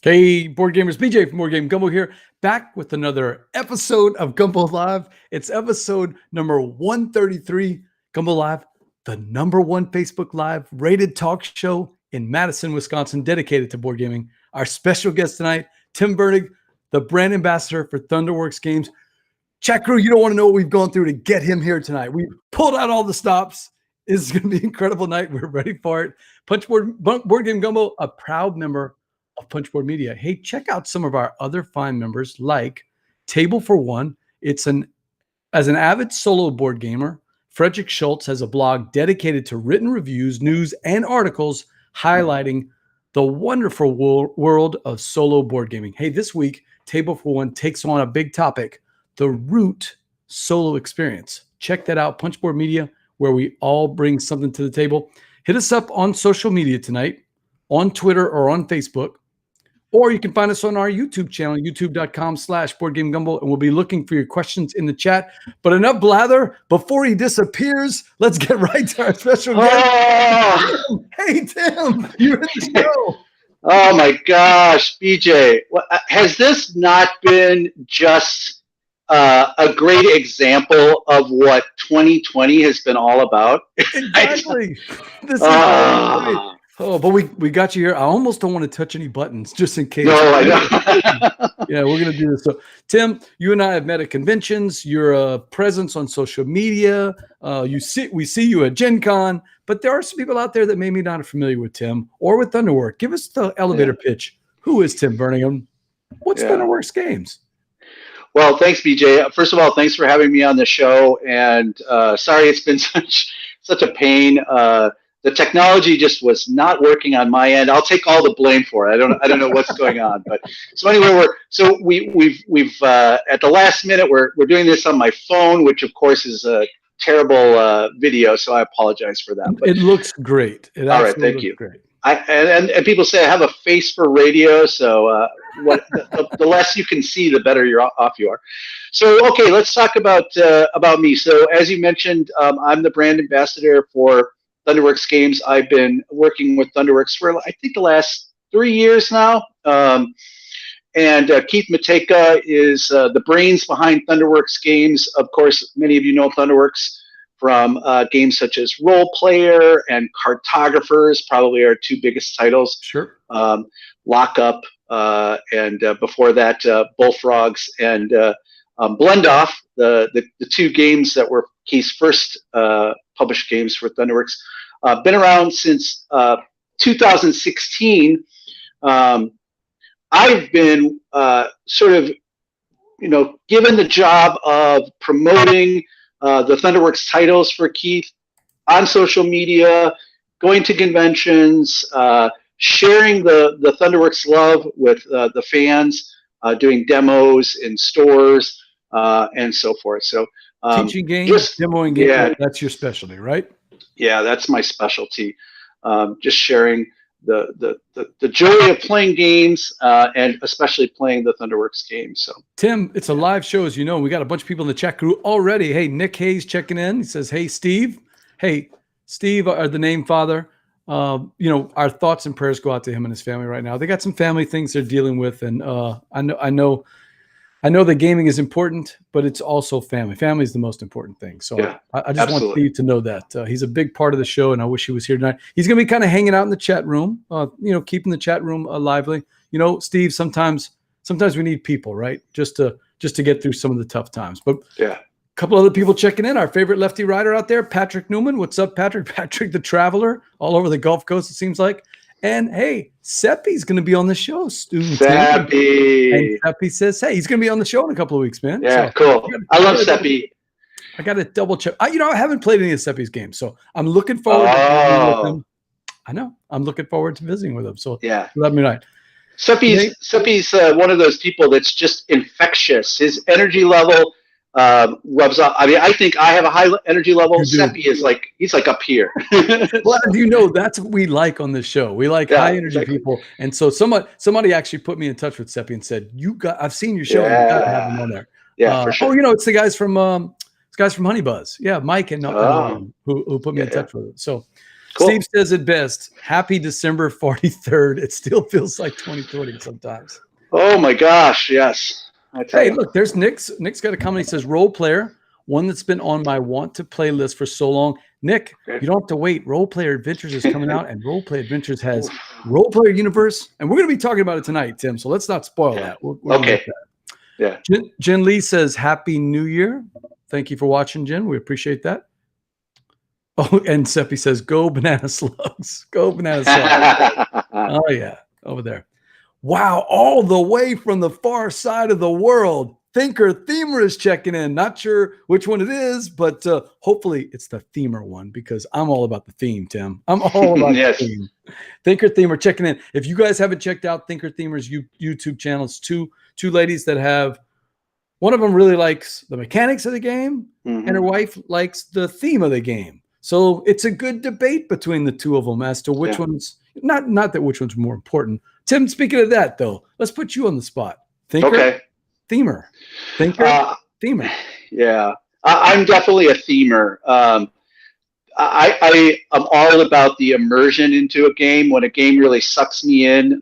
Hey, board gamers, BJ from Board Game Gumbo here, back with another episode of Gumbo Live. It's episode number 133, Gumbo Live, the number one Facebook Live rated talk show in Madison, Wisconsin, dedicated to board gaming. Our special guest tonight, Tim Virnig, the brand ambassador for Thunderworks Games. Chat crew, you don't want to know what we've gone through to get him here tonight. We pulled out all the stops. This is going to be an incredible night. We're ready for it. Board Game Gumbo, a proud member of Punchboard Media. Hey, check out some of our other fine members like Table for One. As an avid solo board gamer, Frederick Schultz has a blog dedicated to written reviews, news, and articles highlighting the wonderful world of solo board gaming. Hey, this week, Table for One takes on a big topic, the root solo experience. Check that out, Punchboard Media, where we all bring something to the table. Hit us up on social media tonight, on Twitter or on Facebook. Or you can find us on our YouTube channel, youtube.com/BoardGameGumbo, and we'll be looking for your questions in the chat. But enough blather. Before he disappears, let's get right to our special guest. Hey, Tim, you're in the show. Oh, my gosh, BJ. Has this not been just a great example of what 2020 has been all about? Exactly. This is Oh, but we got you here. I almost don't want to touch any buttons just in case. No, I know. Yeah, we're going to do this. So, Tim, you and I have met at conventions. You're a presence on social media. We see you at Gen Con. But there are some people out there that maybe not are familiar with Tim or with Thunderworks. Give us the elevator pitch. Who is Tim Virnig? What's Thunderworks Games? Well, thanks, BJ. First of all, thanks for having me on the show. And sorry it's been such a pain. The technology just was not working on my end. I'll take all the blame for it. I don't know what's going on, but so anyway, we've at the last minute we're doing this on my phone, which of course is a terrible video. So I apologize for that. But it looks great. All right, thank you. Great. And people say I have a face for radio, so the less you can see, the better off you are. So okay, let's talk about me. So as you mentioned, I'm the brand ambassador for Thunderworks Games. I've been working with Thunderworks for I think the last 3 years now. And Keith Matejka is the brains behind Thunderworks Games. Of course, many of you know Thunderworks from games such as Roleplayer and Cartographers, probably our two biggest titles. Sure. Lockup, and before that, Bullfrogs and Blendoff, the two games that were Keith's first published games for Thunderworks. Been around since 2016. I've been sort of, given the job of promoting the Thunderworks titles for Keith on social media, going to conventions, sharing the Thunderworks love with the fans, doing demos in stores, and so forth. So teaching games, demoing games, yeah, that's your specialty, right? Yeah, that's my specialty. Just sharing the joy of playing games, and especially playing the Thunderworks games. So Tim, it's a live show, as you know. We got a bunch of people in the chat group already. Hey, Nick Hayes checking in. He says, "Hey, Steve. Hey, Steve, the name father. Our thoughts and prayers go out to him and his family right now. They got some family things they're dealing with, and I know that gaming is important, but it's also family. Family is the most important thing. So yeah, I just want Steve to know that we he's a big part of the show, and I wish he was here tonight. He's going to be kind of hanging out in the chat room, keeping the chat room lively. Steve, sometimes we need people, right? Just to get through some of the tough times. But yeah, a couple other people checking in. Our favorite lefty rider out there, Patrick Newman. What's up, Patrick? Patrick the Traveler, all over the Gulf Coast, it seems like. And hey, Seppi's going to be on the show. Seppi. And Seppi says, hey, he's going to be on the show in a couple of weeks, man. Yeah, cool. I love Seppi. I got to double check. I haven't played any of Seppi's games, so I'm looking forward to visiting with him. I know. I'm looking forward to visiting with him. So yeah, let me know. Seppi's one of those people that's just infectious. His energy level rubs off. I mean, I think I have a high energy level. Seppi is he's like up here. Well, that's what we like on this show. We like high energy people. And so somebody actually put me in touch with Seppi and said, I've seen your show. You gotta have him on there. Yeah, for sure. It's the guys from Honey Buzz. Yeah, Mike and who put me in touch with it. So Cool. Steve says it best. Happy December 43rd. It still feels like 2020 sometimes. Oh my gosh, yes. I tell Hey, you. look, there's Nick's. Nick's got a comment. He says, role player, one that's been on my want to play list for so long. Nick, you don't have to wait. Roleplayer Adventures is coming out, and Roleplayer Adventures has Roleplayer Universe, and we're going to be talking about it tonight, Tim. So let's not spoil that. We're okay. Yeah. Jen Lee says, Happy New Year. Thank you for watching, Jen. We appreciate that. Oh, and Seppi says, go banana slugs. Go banana slugs. Oh, yeah, over there. Wow, all the way from the far side of the world. Thinker Themer is checking in. Not sure which one it is, but hopefully it's the Themer one because I'm all about the theme, Tim. I'm all about the theme. Thinker Themer checking in. If you guys haven't checked out Thinker Themer's YouTube channel, it's two ladies that have, one of them really likes the mechanics of the game, and her wife likes the theme of the game. So it's a good debate between the two of them as to which one's, not that which one's more important. Tim, speaking of that, though, let's put you on the spot. Thinker, Themer. Thinker, Themer. Yeah, I'm definitely a Themer. I am all about the immersion into a game. When a game really sucks me in,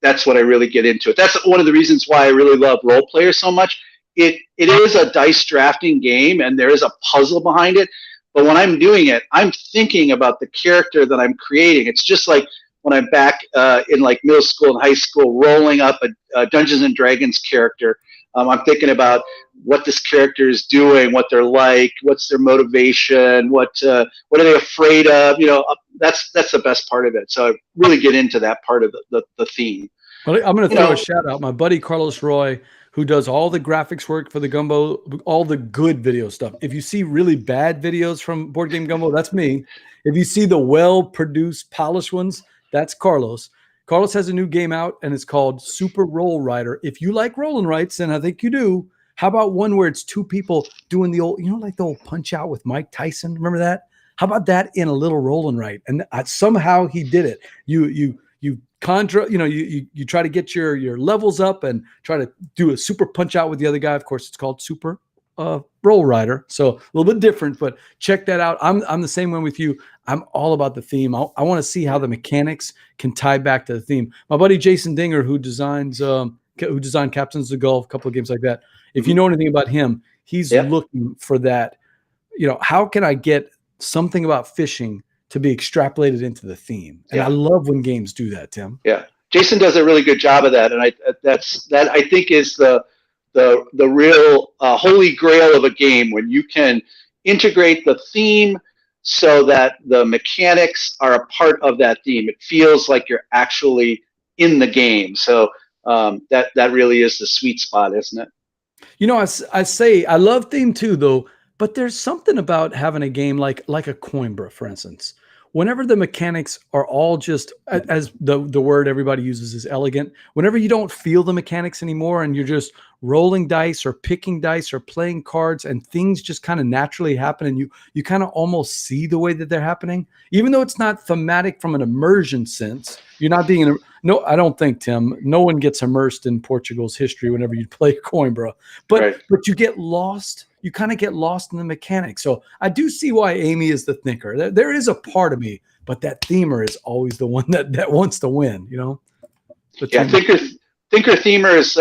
that's when I really get into it. That's one of the reasons why I really love Role Player so much. It is a dice drafting game, and there is a puzzle behind it. But when I'm doing it, I'm thinking about the character that I'm creating. It's just like when I'm back in like middle school and high school, rolling up a Dungeons and Dragons character. I'm thinking about what this character is doing, what they're like, what's their motivation, what are they afraid of? You know, that's the best part of it. So I really get into that part of the theme. Well, I'm going to throw a shout out. My buddy Carlos Roy, who does all the graphics work for the Gumbo, all the good video stuff. If you see really bad videos from Board Game Gumbo, that's me. If you see the well-produced, polished ones, that's Carlos. Carlos has a new game out, and it's called Super Roll Rider. If you like roll and writes, and I think you do, how about one where it's two people doing the old, like the old Punch Out with Mike Tyson? Remember that? How about that in a little roll and write? And somehow he did it. You conjure, you try to get your levels up and try to do a super punch out with the other guy. Of course, it's called Super Roll Rider, so a little bit different, but check that out. I'm the same one with you. I'm all about the theme. I want to see how the mechanics can tie back to the theme. My buddy Jason Dinger, who designed Captains of Golf, a couple of games like that. If you know anything about him, he's looking for that. How can I get something about fishing to be extrapolated into the theme? And I love when games do that, Tim. Yeah, Jason does a really good job of that, and that I think is the real holy grail of a game, when you can integrate the theme so that the mechanics are a part of that theme. It feels like you're actually in the game. So that really is the sweet spot, isn't it? I say I love theme too, though. But there's something about having a game like a Coimbra, for instance. Whenever the mechanics are all just, as the word everybody uses is elegant, whenever you don't feel the mechanics anymore and you're just rolling dice or picking dice or playing cards and things just kind of naturally happen and you kind of almost see the way that they're happening, even though it's not thematic from an immersion sense, you're not being, no, I don't think, Tim, no one gets immersed in Portugal's history whenever you play Coimbra, but you get lost. You kind of get lost in the mechanics. So I do see why Amy is the thinker. There is a part of me, but that themer is always the one that wants to win, Yeah, Thinker Themer is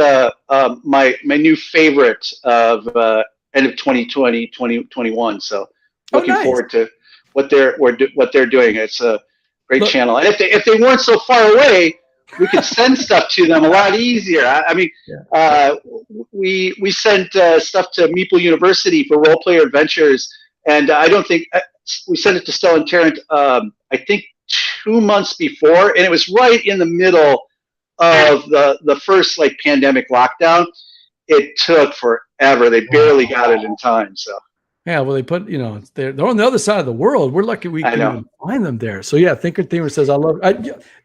my new favorite of end of 2020, 2021. So looking forward to what they're doing. It's a great channel. And if they weren't so far away, we could send stuff to them a lot easier. I mean, we sent stuff to Meeple University for Roleplayer Adventures, and I don't think we sent it to Stella and Tarrant. I think 2 months before, and it was right in the middle of the first pandemic lockdown. It took forever. They barely got it in time. So. Yeah, well, they put, they're on the other side of the world. We're lucky we can even find them there. So, yeah, Thinker Themer says,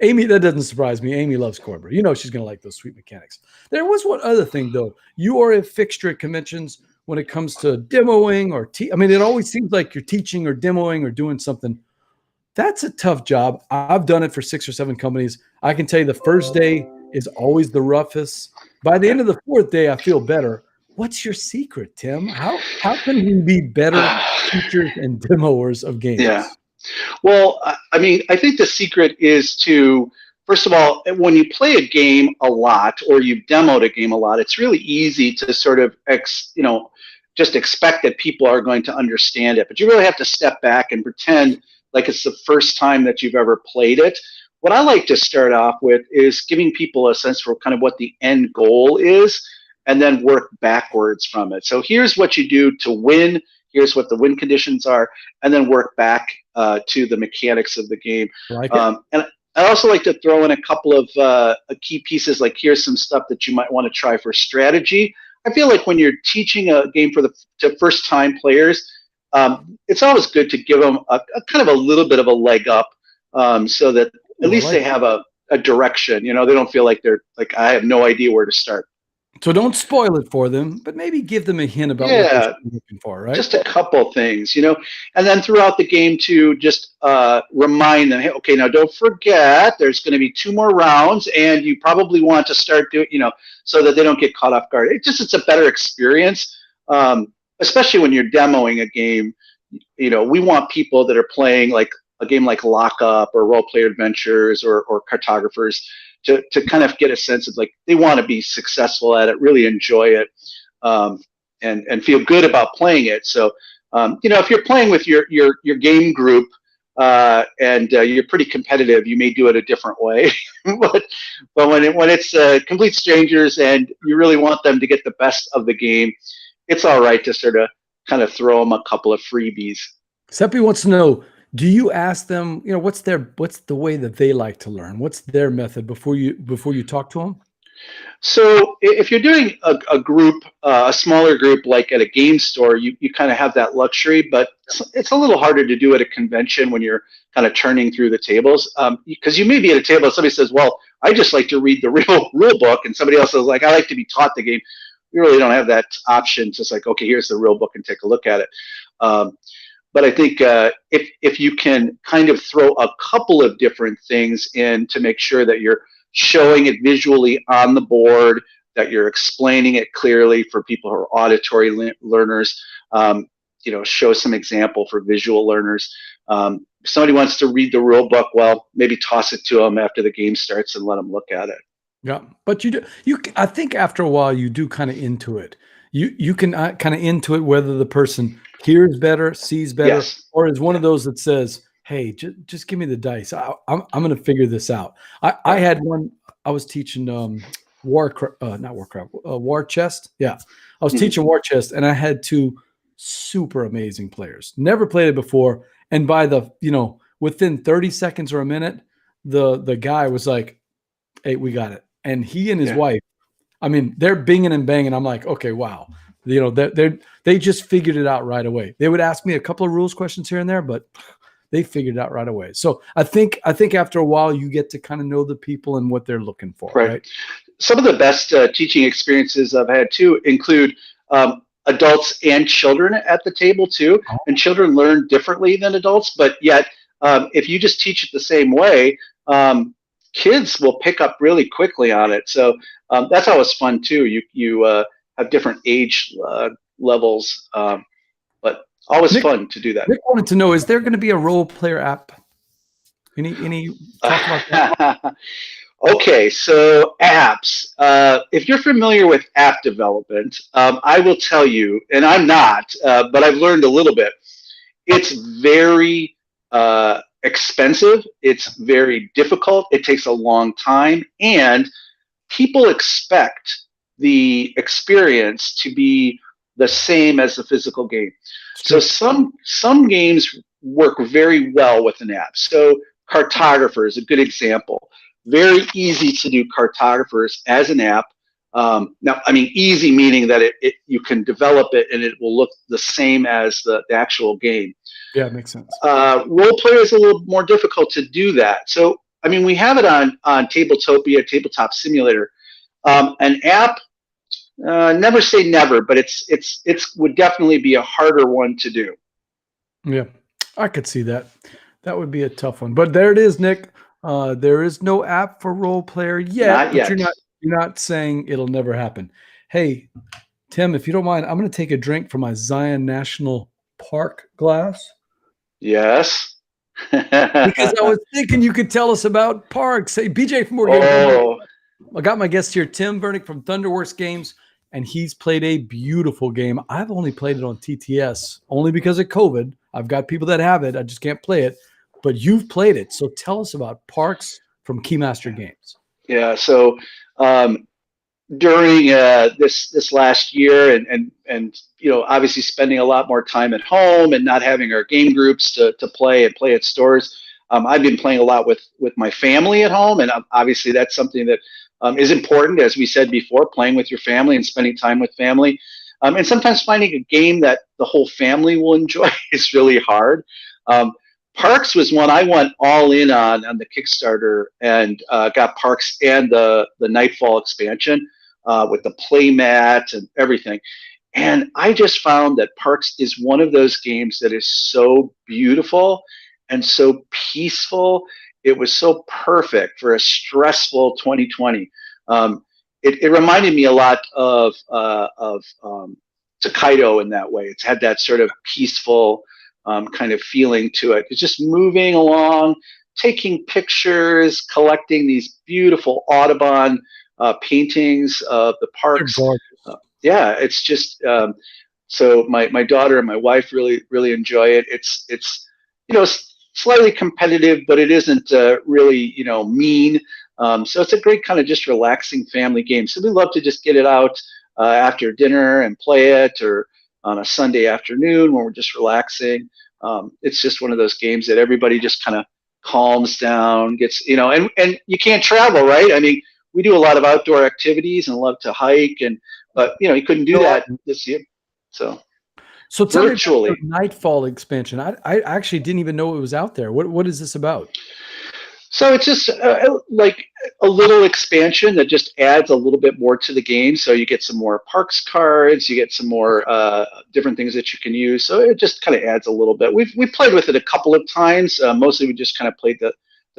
Amy, that doesn't surprise me. Amy loves Coimbra. She's going to like those sweet mechanics. There was one other thing, though. You are a fixture at conventions when it comes to demoing or it always seems like you're teaching or demoing or doing something. That's a tough job. I've done it for 6 or 7 companies. I can tell you the first day is always the roughest. By the end of the 4th day, I feel better. What's your secret, Tim? How can we be better teachers and demoers of games? Yeah. Well, I mean, I think the secret is to, first of all, when you play a game a lot or you've demoed a game a lot, it's really easy to sort of, just expect that people are going to understand it. But you really have to step back and pretend like it's the first time that you've ever played it. What I like to start off with is giving people a sense for kind of what the end goal is and then work backwards from it. So here's what you do to win. Here's what the win conditions are, and then work back to the mechanics of the game. Like it? And I also like to throw in a couple of key pieces, like here's some stuff that you might want to try for strategy. I feel like when you're teaching a game to first-time players, it's always good to give them a kind of a little bit of a leg up, so that at least they have a direction. They don't feel like they're like, I have no idea where to start. So don't spoil it for them, but maybe give them a hint about what they're looking for, right? Just a couple things, and then throughout the game to just remind them, hey, okay, now don't forget, there's going to be 2 more rounds, and you probably want to start doing, so that they don't get caught off guard. It's a better experience, especially when you're demoing a game. We want people that are playing like a game like Lockup or Roleplayer Adventures or Cartographers to kind of get a sense of like they want to be successful at it, really enjoy it, and feel good about playing it. So if you're playing with your game group and you're pretty competitive, you may do it a different way. but when it's complete strangers and you really want them to get the best of the game, it's all right to sort of kind of throw them a couple of freebies. Seppi wants to know, do you ask them, what's the way that they like to learn? What's their method before you talk to them? So if you're doing a group, a smaller group, like at a game store, you kind of have that luxury, but it's a little harder to do at a convention when you're kind of turning through the tables, because you may be at a table and somebody says, well, I just like to read the rule book, and somebody else is like, I like to be taught the game. You really don't have that option. Just like, okay, here's the rule book and take a look at it. But I think if you can kind of throw a couple of different things in to make sure that you're showing it visually on the board, that you're explaining it clearly for people who are auditory learners, show some example for visual learners. If somebody wants to read the rule book, well, maybe toss it to them after the game starts and let them look at it. Yeah, but I think after a while you do kind of into it. You can kind of into it whether the person hears better, sees better, yes, or is one of those that says, hey, just give me the dice. I'm going to figure this out. I had one. I was teaching war chest. Yeah, I was teaching war chest, and I had 2 super amazing players. Never played it before, and by within 30 seconds or a minute, the guy was like, hey, we got it. And he and his wife, I mean, they're binging and banging. I'm like, okay, wow. They just figured it out right away. They would ask me a couple of rules questions here and there, but they figured it out right away. So I think after a while, you get to kind of know the people and what they're looking for. Right. Some of the best teaching experiences I've had too include adults and children at the table too. Oh. And children learn differently than adults, but yet if you just teach it the same way, kids will pick up really quickly on it. So that's always fun too. You have different age levels, but always fun to do that. Nick wanted to know, is there going to be a role player app? Any talk about that? Okay, so apps. If you're familiar with app development, I will tell you, and I'm not, but I've learned a little bit. It's very expensive. It's very difficult. It takes a long time, and people expect the experience to be the same as the physical game. So some games work very well with an app. So Cartographer is a good example. Very easy to do Cartographers as an app. Now, I mean, easy meaning that you can develop it and it will look the same as the actual game. Yeah, it makes sense. Roleplayer is a little more difficult to do that. So, I mean, we have it on Tabletopia, Tabletop Simulator. An app, never say never, but it's would definitely be a harder one to do. Yeah, I could see that. That would be a tough one. But there it is, Nick. There is no app for Roleplayer yet. Not yet. You're not saying it'll never happen. Hey, Tim, if you don't mind, I'm going to take a drink from my Zion National Park glass. Yes. Because I was thinking you could tell us about parks. Hey, BJ from More Game. Oh, I got my guest here, Tim Virnig from Thunderworks Games, and he's played a beautiful game. I've only played it on TTS, only because of COVID. I've got people that have it. I just can't play it. But you've played it. So tell us about Parks from Keymaster Games. yeah. So during this last year, and obviously spending a lot more time at home and not having our game groups to play and play at stores, I've been playing a lot with my family at home, and obviously that's something that is important, as we said before, playing with your family and spending time with family. And sometimes finding a game that the whole family will enjoy is really hard. Parks was one I went all in on the Kickstarter, and got Parks and the Nightfall expansion with the play mat and everything. And I just found that Parks is one of those games that is so beautiful and so peaceful. It was so perfect for a stressful 2020. It reminded me a lot of Takedo in that way. It's had that sort of peaceful kind of feeling to it. It's just moving along, taking pictures, collecting these beautiful Audubon paintings of the parks. Yeah, it's just so my daughter and my wife really enjoy it. It's slightly competitive, but it isn't really mean. So it's a great kind of just relaxing family game. So we love to just get it out after dinner and play it, or on a Sunday afternoon when we're just relaxing. It's just one of those games that everybody just kind of calms down, gets, and you can't travel, right? I mean, we do a lot of outdoor activities and love to hike, but you couldn't do that this year. So tell virtually. me about the Nightfall expansion. I actually didn't even know it was out there. What is this about? So it's just like a little expansion that just adds a little bit more to the game. So you get some more parks cards, you get some more different things that you can use. So it just kind of adds a little bit. We've played with it a couple of times. Mostly we just kind of played the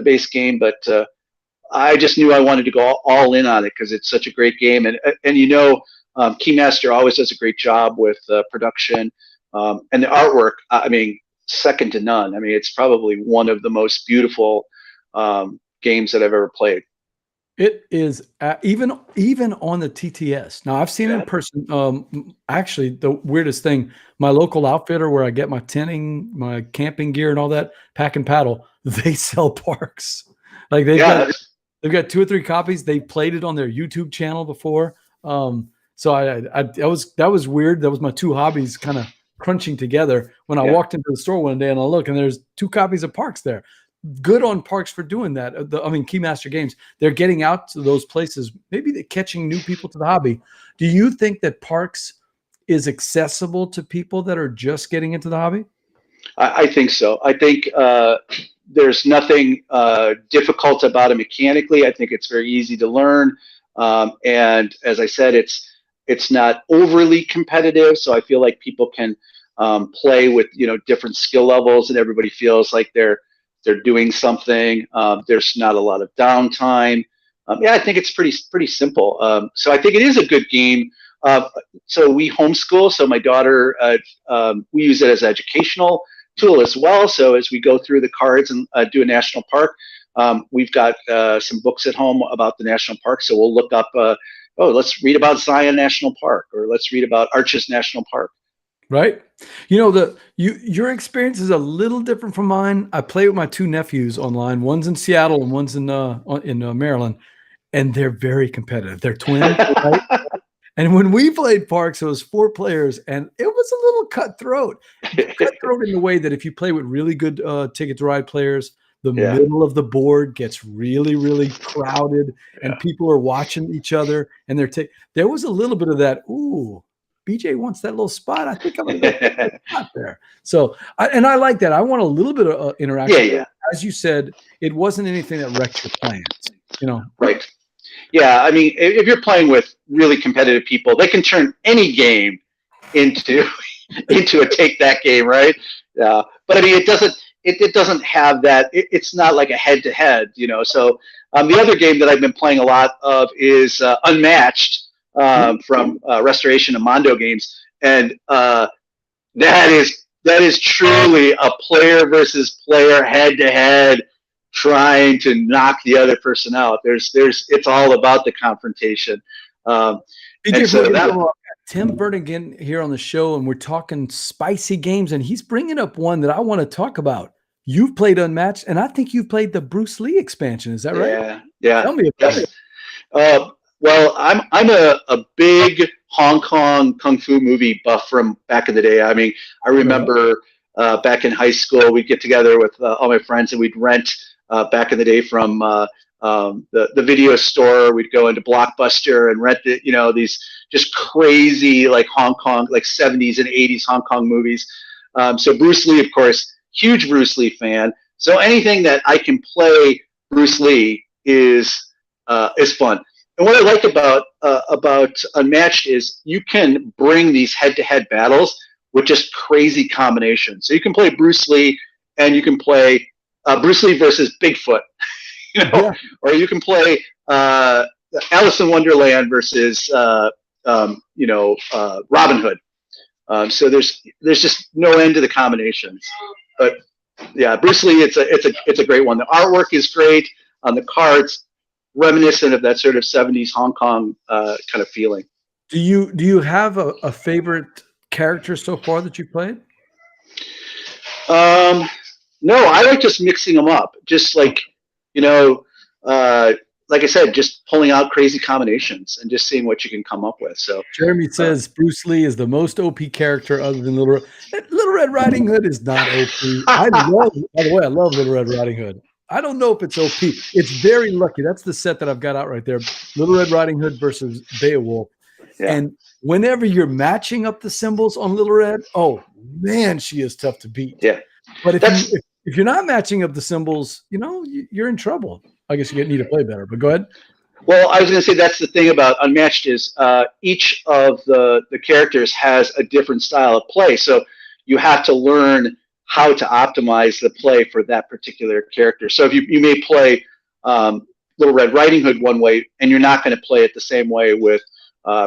base game, but I just knew I wanted to go all in on it because it's such a great game. And Keymaster always does a great job with production and the artwork. I mean, second to none. I mean, it's probably one of the most beautiful games that I've ever played. It is even on the TTS. Now I've seen it in person. Actually, the weirdest thing, my local outfitter where I get my tenting, my camping gear, and all that, Pack and Paddle, they sell Parks. Like they've got 2 or 3 copies. They played it on their YouTube channel before. So that was weird. That was my 2 hobbies kind of crunching together when I walked into the store one day and I look and there's 2 copies of Parks there. Good on Parks for doing that. Keymaster Games, they're getting out to those places. Maybe they're catching new people to the hobby. Do you think that Parks is accessible to people that are just getting into the hobby? I think so. I think there's nothing difficult about it mechanically. I think it's very easy to learn. And as I said, it's not overly competitive. So I feel like people can play with different skill levels, and everybody feels like they're doing something. There's not a lot of downtime. I think it's pretty simple. So I think it is a good game. So we homeschool. So my daughter, we use it as an educational tool as well. So as we go through the cards and do a national park, we've got some books at home about the national park. So we'll look up, let's read about Zion National Park, or let's read about Arches National Park. Right. Your experience is a little different from mine. I play with my 2 nephews online. One's in Seattle and one's in Maryland, and they're very competitive. They're twins, right? And when we played Parks, it was 4 players, and it was a little cutthroat. Cutthroat in the way that if you play with really good Ticket to Ride players, the middle of the board gets really, really crowded, and people are watching each other, and there was a little bit of that. Ooh, BJ wants that little spot. I think I'm going to get that spot there. So, I like that. I want a little bit of interaction. Yeah. As you said, it wasn't anything that wrecked your plans. Right. Yeah. I mean, if you're playing with really competitive people, they can turn any game into a take that game, right? But I mean, it doesn't have that. It's not like a head-to-head. So the other game that I've been playing a lot of is Unmatched. From Restoration and Mondo Games, and that is that is truly a player versus player head to head, trying to knock the other person out. It's all about the confrontation. And so that. Tim Virnig here on the show, and we're talking spicy games, and he's bringing up one that I want to talk about. You've played Unmatched, and I think you've played the Bruce Lee expansion. Is that right? Yeah. Tell me about it. Well, I'm a big Hong Kong kung fu movie buff from back in the day. I mean, I remember back in high school, we'd get together with all my friends, and we'd rent back in the day from the video store. We'd go into Blockbuster and rent these just crazy like Hong Kong, like 70s and 80s Hong Kong movies. So Bruce Lee, of course, huge Bruce Lee fan. So anything that I can play Bruce Lee is fun. And what I like about Unmatched is you can bring these head-to-head battles with just crazy combinations. So you can play Bruce Lee, and you can play Bruce Lee versus Bigfoot, or you can play Alice in Wonderland versus Robin Hood. So there's just no end to the combinations. But yeah, Bruce Lee, it's a great one. The artwork is great on the cards, reminiscent of that sort of 70s Hong Kong kind of feeling. Do you have a favorite character so far that you've played? No, I like just mixing them up. Just like, like I said, just pulling out crazy combinations and just seeing what you can come up with. So Jeremy says Bruce Lee is the most OP character other than Little Red Riding Hood is not OP. By the way, I love Little Red Riding Hood. I don't know if it's OP. It's very lucky. That's the set that I've got out right there. Little Red Riding Hood versus Beowulf. Yeah. And whenever you're matching up the symbols on Little Red, oh man, she is tough to beat. Yeah. But if you're not matching up the symbols, you're in trouble. I guess you need to play better, but go ahead. Well, I was going to say that's the thing about Unmatched is each of the characters has a different style of play. So you have to learn how to optimize the play for that particular character. So if you may play Little Red Riding Hood one way, and you're not going to play it the same way with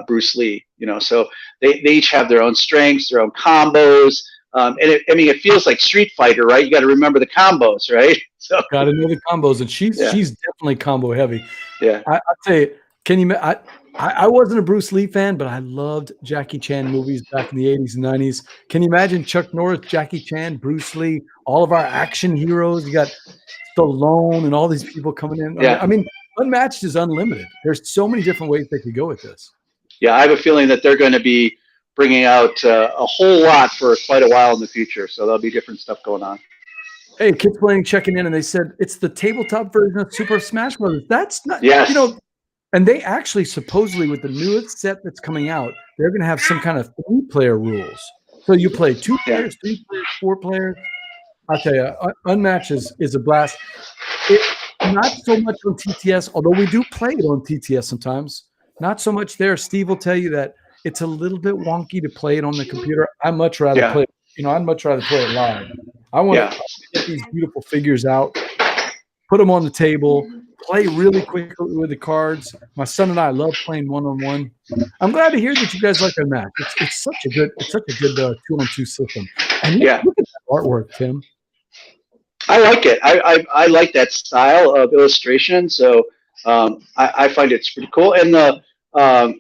Bruce Lee. So they each have their own strengths, their own combos. It feels like Street Fighter, right? You got to remember the combos, right? So got to know the combos, and she's definitely combo heavy. Yeah, I'll tell you. I wasn't a Bruce Lee fan, but I loved Jackie Chan movies back in the 80s and 90s. Can you imagine Chuck Norris, Jackie Chan, Bruce Lee, all of our action heroes? You got Stallone and all these people coming in. Yeah. I mean, Unmatched is unlimited. There's so many different ways they could go with this. Yeah, I have a feeling that they're going to be bringing out a whole lot for quite a while in the future. So there'll be different stuff going on. Hey, Kids Playing checking in, and they said it's the tabletop version of Super Smash Brothers. That's not, yes. And they actually supposedly with the newest set that's coming out, they're going to have some kind of 3-player rules. So you play 2 players, 3 players, 4 players. I'll tell you, Unmatched is a blast. Not so much on TTS, although we do play it on TTS sometimes. Not so much there. Steve will tell you that it's a little bit wonky to play it on the computer. I much rather play it. I'd much rather play it live. I want to get these beautiful figures out, put them on the table, play really quickly with the cards. My son and I love playing one-on-one. I'm glad to hear that you guys like Unmatched. It's such a good 2-on-2 system. And look at that artwork, Tim. I like it. I like that style of illustration. So I find it's pretty cool. And the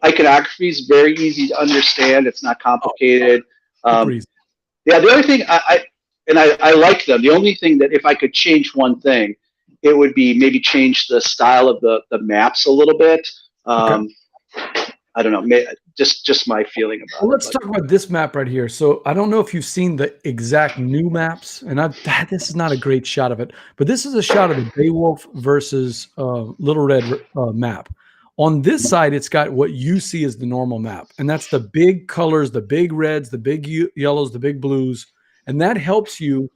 iconography is very easy to understand. It's not complicated. The other thing I like them. The only thing that if I could change one thing, it would be maybe change the style of the maps a little bit. I don't know. Just my feeling about it. Let's talk about this map right here. So I don't know if you've seen the exact new maps, and this is not a great shot of it, but this is a shot of the Beowulf versus Little Red map. On this side, it's got what you see as the normal map, and that's the big colors, the big reds, the big yellows, the big blues, and that helps you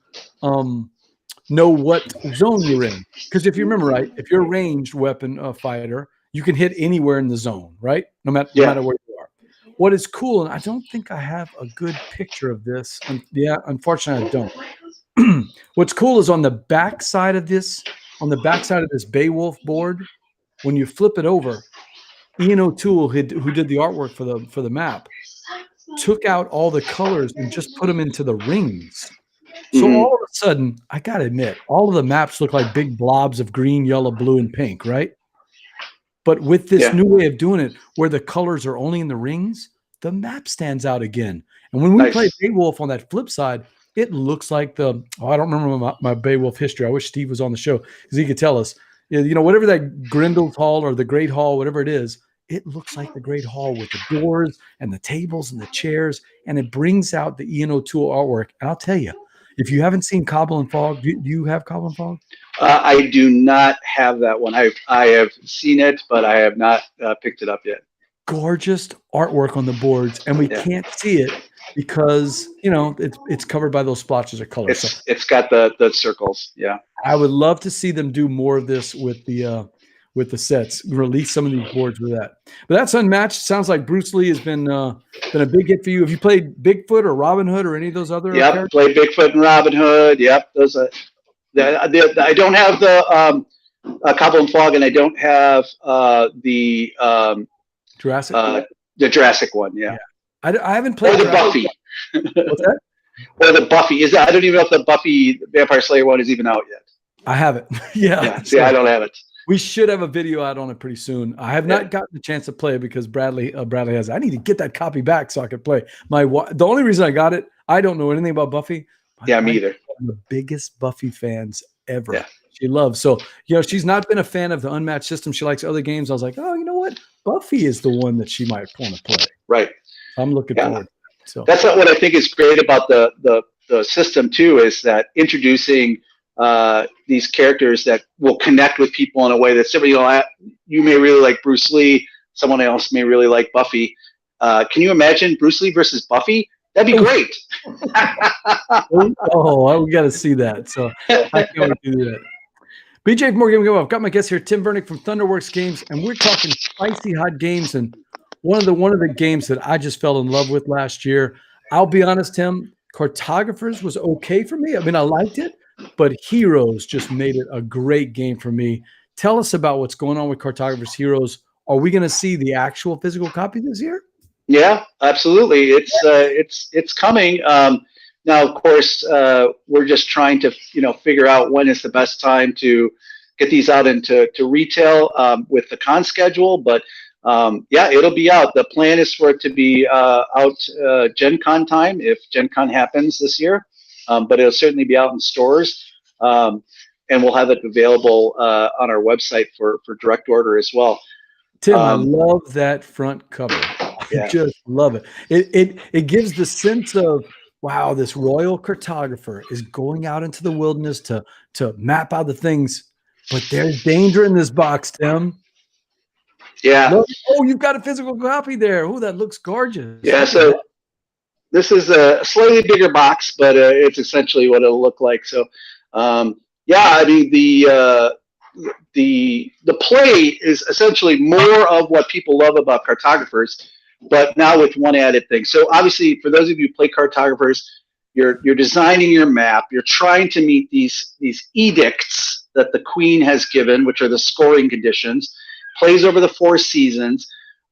know what zone you're in. Because if you remember right, if you're a ranged weapon fighter, you can hit anywhere in the zone, right? No matter where you are. What is cool, and I don't think I have a good picture of this. Unfortunately, I don't. What's cool is on the back side of this, Beowulf board, when you flip it over, Ian O'Toole, who did the artwork for the map, took out all the colors and just put them into the rings. So Mhm. all of a sudden, I got to admit, all of the maps look like big blobs of green, yellow, blue, and pink, right? But with this Yeah. new way of doing it, where the colors are only in the rings, the map stands out again. And when we play Nice. Beowulf on that flip side, it looks like I don't remember my Beowulf history. I wish Steve was on the show because he could tell us. You know, whatever that Grendel's Hall or the Great Hall, whatever it is, it looks like the Great Hall with the doors and the tables and the chairs, and it brings out the Ian O'Toole artwork. And I'll tell you, if you haven't seen Cobble and Fog, do you have Cobble and Fog? I do not have that one. I have seen it, but I have not picked it up yet. Gorgeous artwork on the boards, and we can't see it because it's covered by those splotches of color. It's got the circles. Yeah, I would love to see them do more of this with the sets. Release some of these boards with that. But that's Unmatched. Sounds like Bruce Lee has been a big hit for you. Have you played Bigfoot or Robin Hood or any of those other? Yep, played Bigfoot and Robin Hood. Yep, those are. I don't have the Cobble and Fog, and I don't have the Jurassic. The Jurassic one. Yeah. I haven't played. Or the Buffy. What's that? Or the Buffy. I don't even know if the Buffy Vampire Slayer one is even out yet. I haven't. Yeah. See, I don't have it. We should have a video out on it pretty soon. I have not gotten the chance to play it because Bradley has. I need to get that copy back so I can play. The only reason I got it, I don't know anything about Buffy. Yeah, me either. I'm the biggest Buffy fans ever. Yeah. She loves. So, she's not been a fan of the Unmatched system. She likes other games. I was like, oh, you know what? Buffy is the one that she might want to play. Right. I'm looking forward. So that's what I think is great about the system too, is that introducing these characters that will connect with people in a way that's different. You may really like Bruce Lee. Someone else may really like Buffy. Can you imagine Bruce Lee versus Buffy? That'd be great. We got to see that. So I can't wait to do that. BJ from More Game Go. I've got my guest here, Tim Virnig from Thunderworks Games, and we're talking spicy hot games. And one of the games that I just fell in love with last year. I'll be honest, Tim, Cartographers was okay for me. I mean, I liked it, but Heroes just made it a great game for me. Tell us about what's going on with Cartographers Heroes. Are we going to see the actual physical copy this year? Yeah, absolutely. It's coming. Now, of course, we're just trying to figure out when is the best time to get these out into retail with the con schedule. But it'll be out. The plan is for it to be out Gen Con time if Gen Con happens this year. But it'll certainly be out in stores, and we'll have it available on our website for direct order as well. Tim, I love that front cover. I just love it. It gives the sense of, wow, this royal cartographer is going out into the wilderness to map out the things, but there's danger in this box, Tim. Yeah. Look, you've got a physical copy there. Oh, that looks gorgeous. Yeah, so this is a slightly bigger box, but it's essentially what it'll look like. So, I mean, the play is essentially more of what people love about cartographers, but now with one added thing. So obviously, for those of you who play cartographers, you're designing your map. You're trying to meet these edicts that the queen has given, which are the scoring conditions. Plays over the 4 seasons,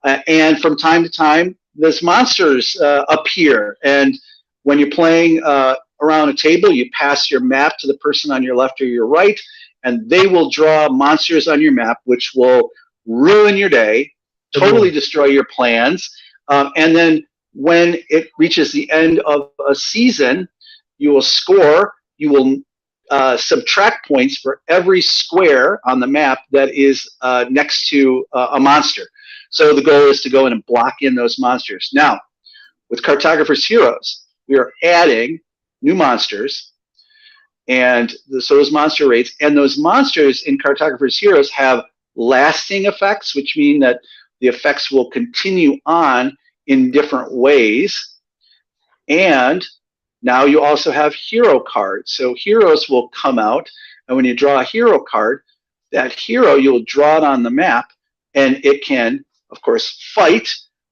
and from time to time, those monsters appear. And when you're playing around a table, you pass your map to the person on your left or your right, and they will draw monsters on your map, which will ruin your day, totally destroy your plans. And then when it reaches the end of a season, you will score. You will subtract points for every square on the map that is next to a monster. So the goal is to go in and block in those monsters. Now, with Cartographers Heroes, we are adding new monsters, and so those monster rates, and those monsters in Cartographers Heroes have lasting effects, which mean that the effects will continue on in different ways. And now you also have hero cards. So heroes will come out, and when you draw a hero card, that hero, you'll draw it on the map, and it can, of course, fight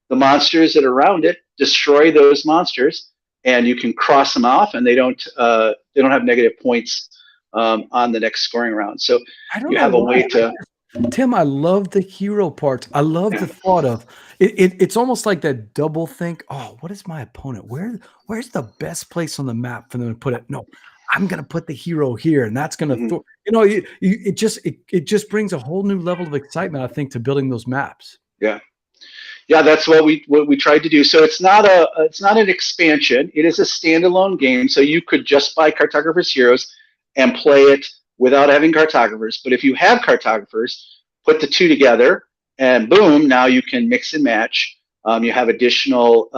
the monsters that are around it, destroy those monsters, and you can cross them off, and they don't have negative points on the next scoring round. So you have a way to. Tim, I love the hero part. I love the thought of it's almost like that double think. Oh, what is my opponent? Where's the best place on the map for them to put it? No, I'm going to put the hero here, and that's going to, it just brings a whole new level of excitement, I think, to building those maps. Yeah. Yeah, that's what we tried to do. So it's not an expansion. It is a standalone game. So you could just buy Cartographers Heroes and play it without having cartographers. But if you have cartographers, put the two together, and boom, now you can mix and match. You have additional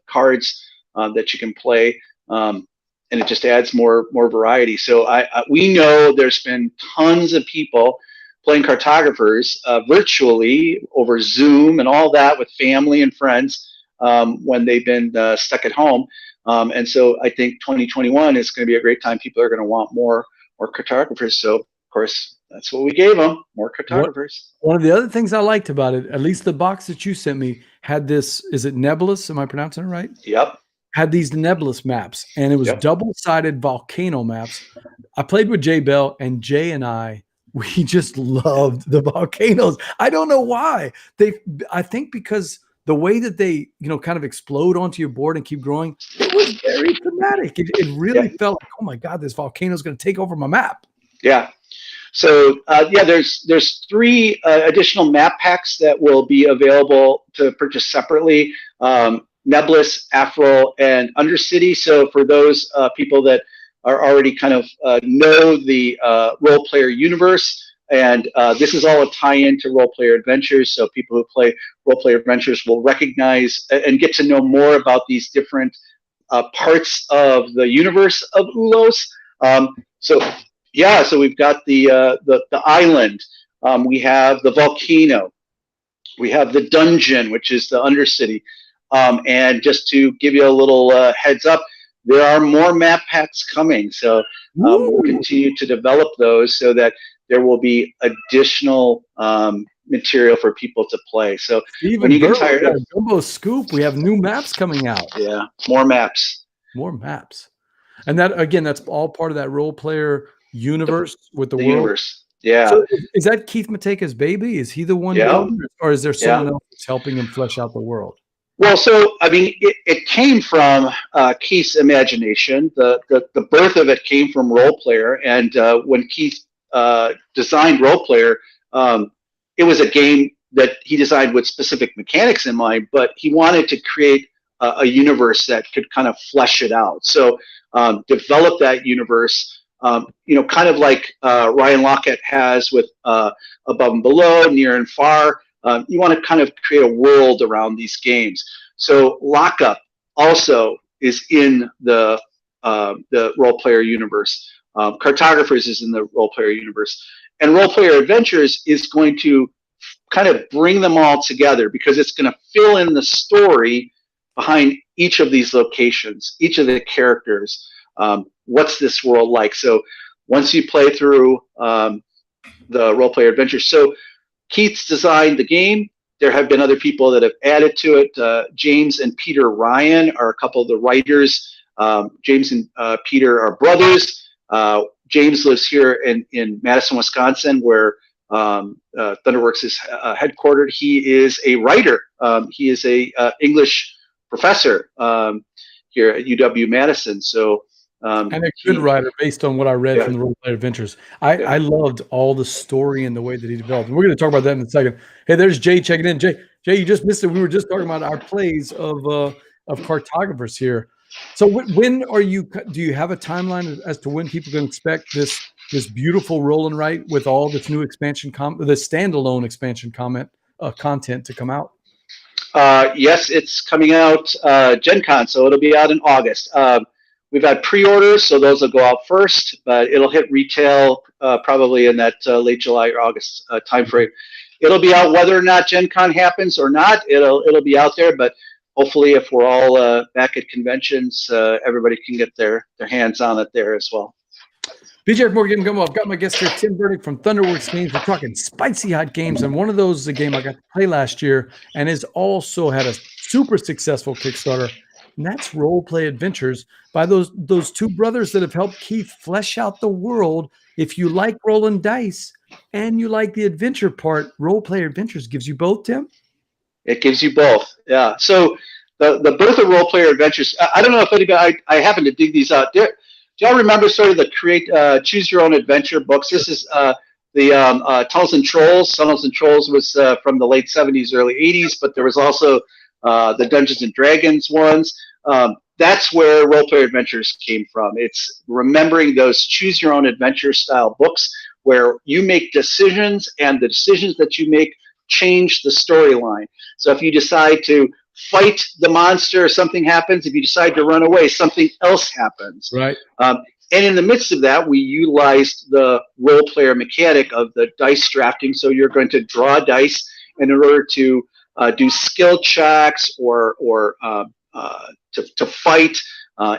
cards that you can play, and it just adds more variety. So we know there's been tons of people playing cartographers virtually over Zoom and all that with family and friends when they've been stuck at home. And so I think 2021 is going to be a great time. People are going to want more cartographers. So, of course, that's what we gave them, more cartographers. One of the other things I liked about it, at least the box that you sent me, had this, is it Nebulous? Am I pronouncing it right? Yep. Had these Nebulous maps, and it was double-sided volcano maps. I played with Jay Bell, and Jay and we just loved the volcanoes. I don't know why. I think because the way that they, kind of explode onto your board and keep growing, it was very dramatic. It really felt like, oh my God, this volcano is going to take over my map. Yeah. So there's 3 additional map packs that will be available to purchase separately. Nebulous, Afro, and Undercity. So for those people that are already kind of know the Roleplayer universe, and this is all a tie-in to Roleplayer Adventures, so people who play Roleplayer Adventures will recognize and get to know more about these different parts of the universe of Ulos. So we've got the island, we have the volcano, we have the dungeon, which is the Undercity, and just to give you a little heads up, there are more map packs coming, so we'll continue to develop those so that there will be additional material for people to play. So Steven when you get tired of Gumbo Scoop, we have new maps coming out. Yeah, more maps. And that, again, that's all part of that Roleplayer universe with the world. Universe. Yeah. So is that Keith Mateka's baby? Is he the one building, or is there someone else that's helping him flesh out the world? Well, so I mean, it came from Keith's imagination. The birth of it came from Roleplayer, and when Keith designed Roleplayer, it was a game that he designed with specific mechanics in mind, but he wanted to create a universe that could kind of flesh it out. So develop that universe, kind of like Ryan Lockett has with Above and Below, Near and Far. You want to kind of create a world around these games. So Lockup also is in the Roleplayer universe. Cartographers is in the Roleplayer universe. And Roleplayer Adventures is going to kind of bring them all together because it's going to fill in the story behind each of these locations, each of the characters. What's this world like? So once you play through the Roleplayer Adventures, so Keith's designed the game. There have been other people that have added to it. James and Peter Ryan are a couple of the writers. James and Peter are brothers. James lives here in Madison, Wisconsin, where Thunderworks is headquartered. He is a writer. He is a English professor here at UW-Madison. So. And a good writer based on what I read from the Roleplayer Adventures. I loved all the story and the way that he developed. And we're going to talk about that in a second. Hey, there's Jay checking in. Jay, you just missed it. We were just talking about our plays of cartographers here. So when are you? Do you have a timeline as to when people can expect this beautiful roll and write with all this new expansion, the standalone expansion content to come out? Yes, it's coming out Gen Con, so it'll be out in August. We've had pre-orders, so those will go out first, but it'll hit retail probably in that late July or August timeframe. It'll be out whether or not Gen Con happens or not. It'll be out there, but hopefully, if we're all back at conventions, everybody can get their hands on it there as well. BJ from More Game Gumbo. I've got my guest here, Tim Virnig from Thunderworks Games. We're talking spicy hot games, and one of those is a game I got to play last year, and has also had a super successful Kickstarter. And that's Roleplay Adventures by those two brothers that have helped Keith flesh out the world. If you like rolling dice, and you like the adventure part. Roleplayer Adventures gives you both, Tim? It gives you both. Yeah. So the birth of Roleplayer Adventures. I don't know if anybody. I happen to dig these out. Do y'all remember sort of the choose your own adventure books? This is the Tunnels and Trolls. Tunnels and Trolls was from the late '70s, early '80s, but there was also the Dungeons and Dragons ones. That's where Roleplayer Adventures came from. It's remembering those choose your own adventure style books where you make decisions, and the decisions that you make change the storyline. So if you decide to fight the monster, something happens. If you decide to run away, something else happens. Right. And in the midst of that, we utilized the role player mechanic of the dice drafting. So you're going to draw dice, and in order to do skill checks or to fight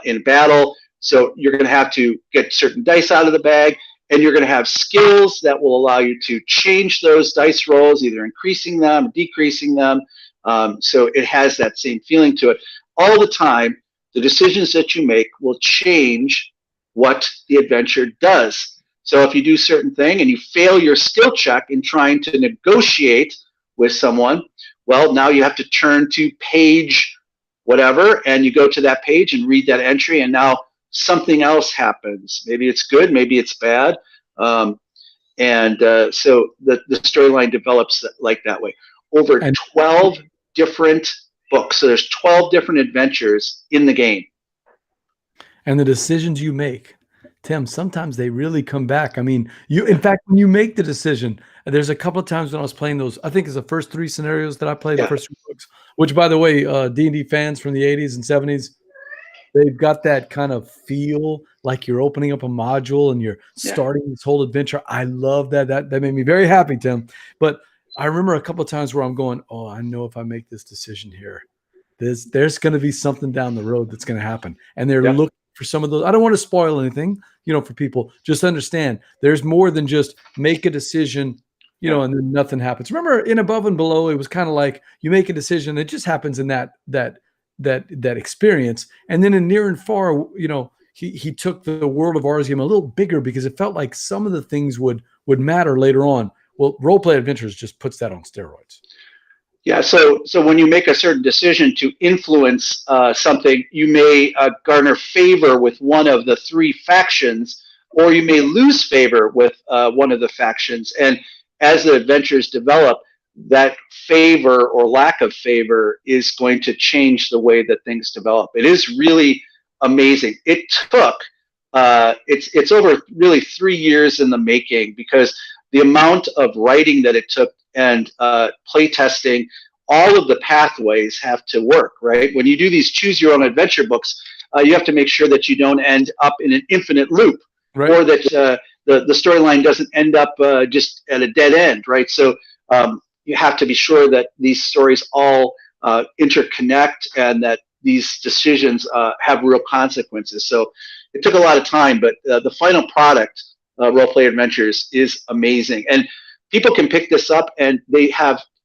in battle. So you're going to have to get certain dice out of the bag, and you're going to have skills that will allow you to change those dice rolls, either increasing them, decreasing them. So it has that same feeling to it. All the time, the decisions that you make will change what the adventure does. So if you do a certain thing and you fail your skill check in trying to negotiate with someone, well, now you have to turn to page whatever, and you go to that page and read that entry, and now something else happens. Maybe it's good, maybe it's bad. So the storyline develops like that way. Over 12 different books. So there's 12 different adventures in the game. And the decisions you make, Tim, sometimes they really come back. I mean, in fact, when you make the decision, there's a couple of times when I was playing those, I think it's the first 3 scenarios that I played, the first 3 books, which, by the way, D&D fans from the 80s and 70s, they've got that kind of feel like you're opening up a module and you're starting this whole adventure. I love that. That made me very happy, Tim. But I remember a couple of times where I'm going, oh, I know if I make this decision here, there's going to be something down the road that's going to happen. And they're looking for some of those. I don't want to spoil anything, for people. Just understand there's more than just make a decision, and then nothing happens. Remember in Above and Below, it was kind of like you make a decision. It just happens in that experience. And then in Near and Far, he took the world of Ours game a little bigger because it felt like some of the things would matter later on. Well, Roleplay Adventures just puts that on steroids. Yeah, so when you make a certain decision to influence something, you may garner favor with one of the 3 factions, or you may lose favor with one of the factions. And as the adventures develop, that favor or lack of favor is going to change the way that things develop. It is really amazing. It took, it's over really 3 years in the making, because the amount of writing that it took and play testing, all of the pathways have to work, right? When you do these choose your own adventure books, you have to make sure that you don't end up in an infinite loop, right? Or that the storyline doesn't end up just at a dead end, right? So you have to be sure that these stories all interconnect and that these decisions have real consequences. So it took a lot of time, but the final product, Roleplayer Adventures, is amazing. And people can pick this up, and they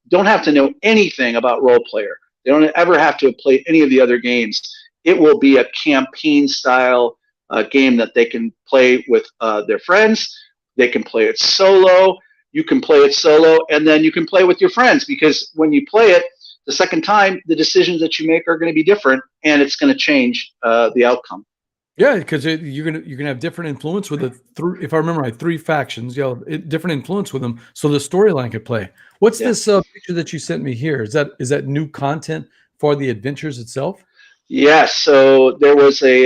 don't have to know anything about role player. They don't ever have to have played any of the other games. It will be a campaign style game that they can play with their friends. They can play it solo. You can play it solo, and then you can play with your friends, because when you play it the second time, the decisions that you make are going to be different, and it's going to change the outcome. Yeah, because you're gonna have different influence with if I remember right, 3 factions. Different influence with them, so the storyline could play. What's this picture that you sent me here? Is that new content for the adventures itself? Yes. So there was an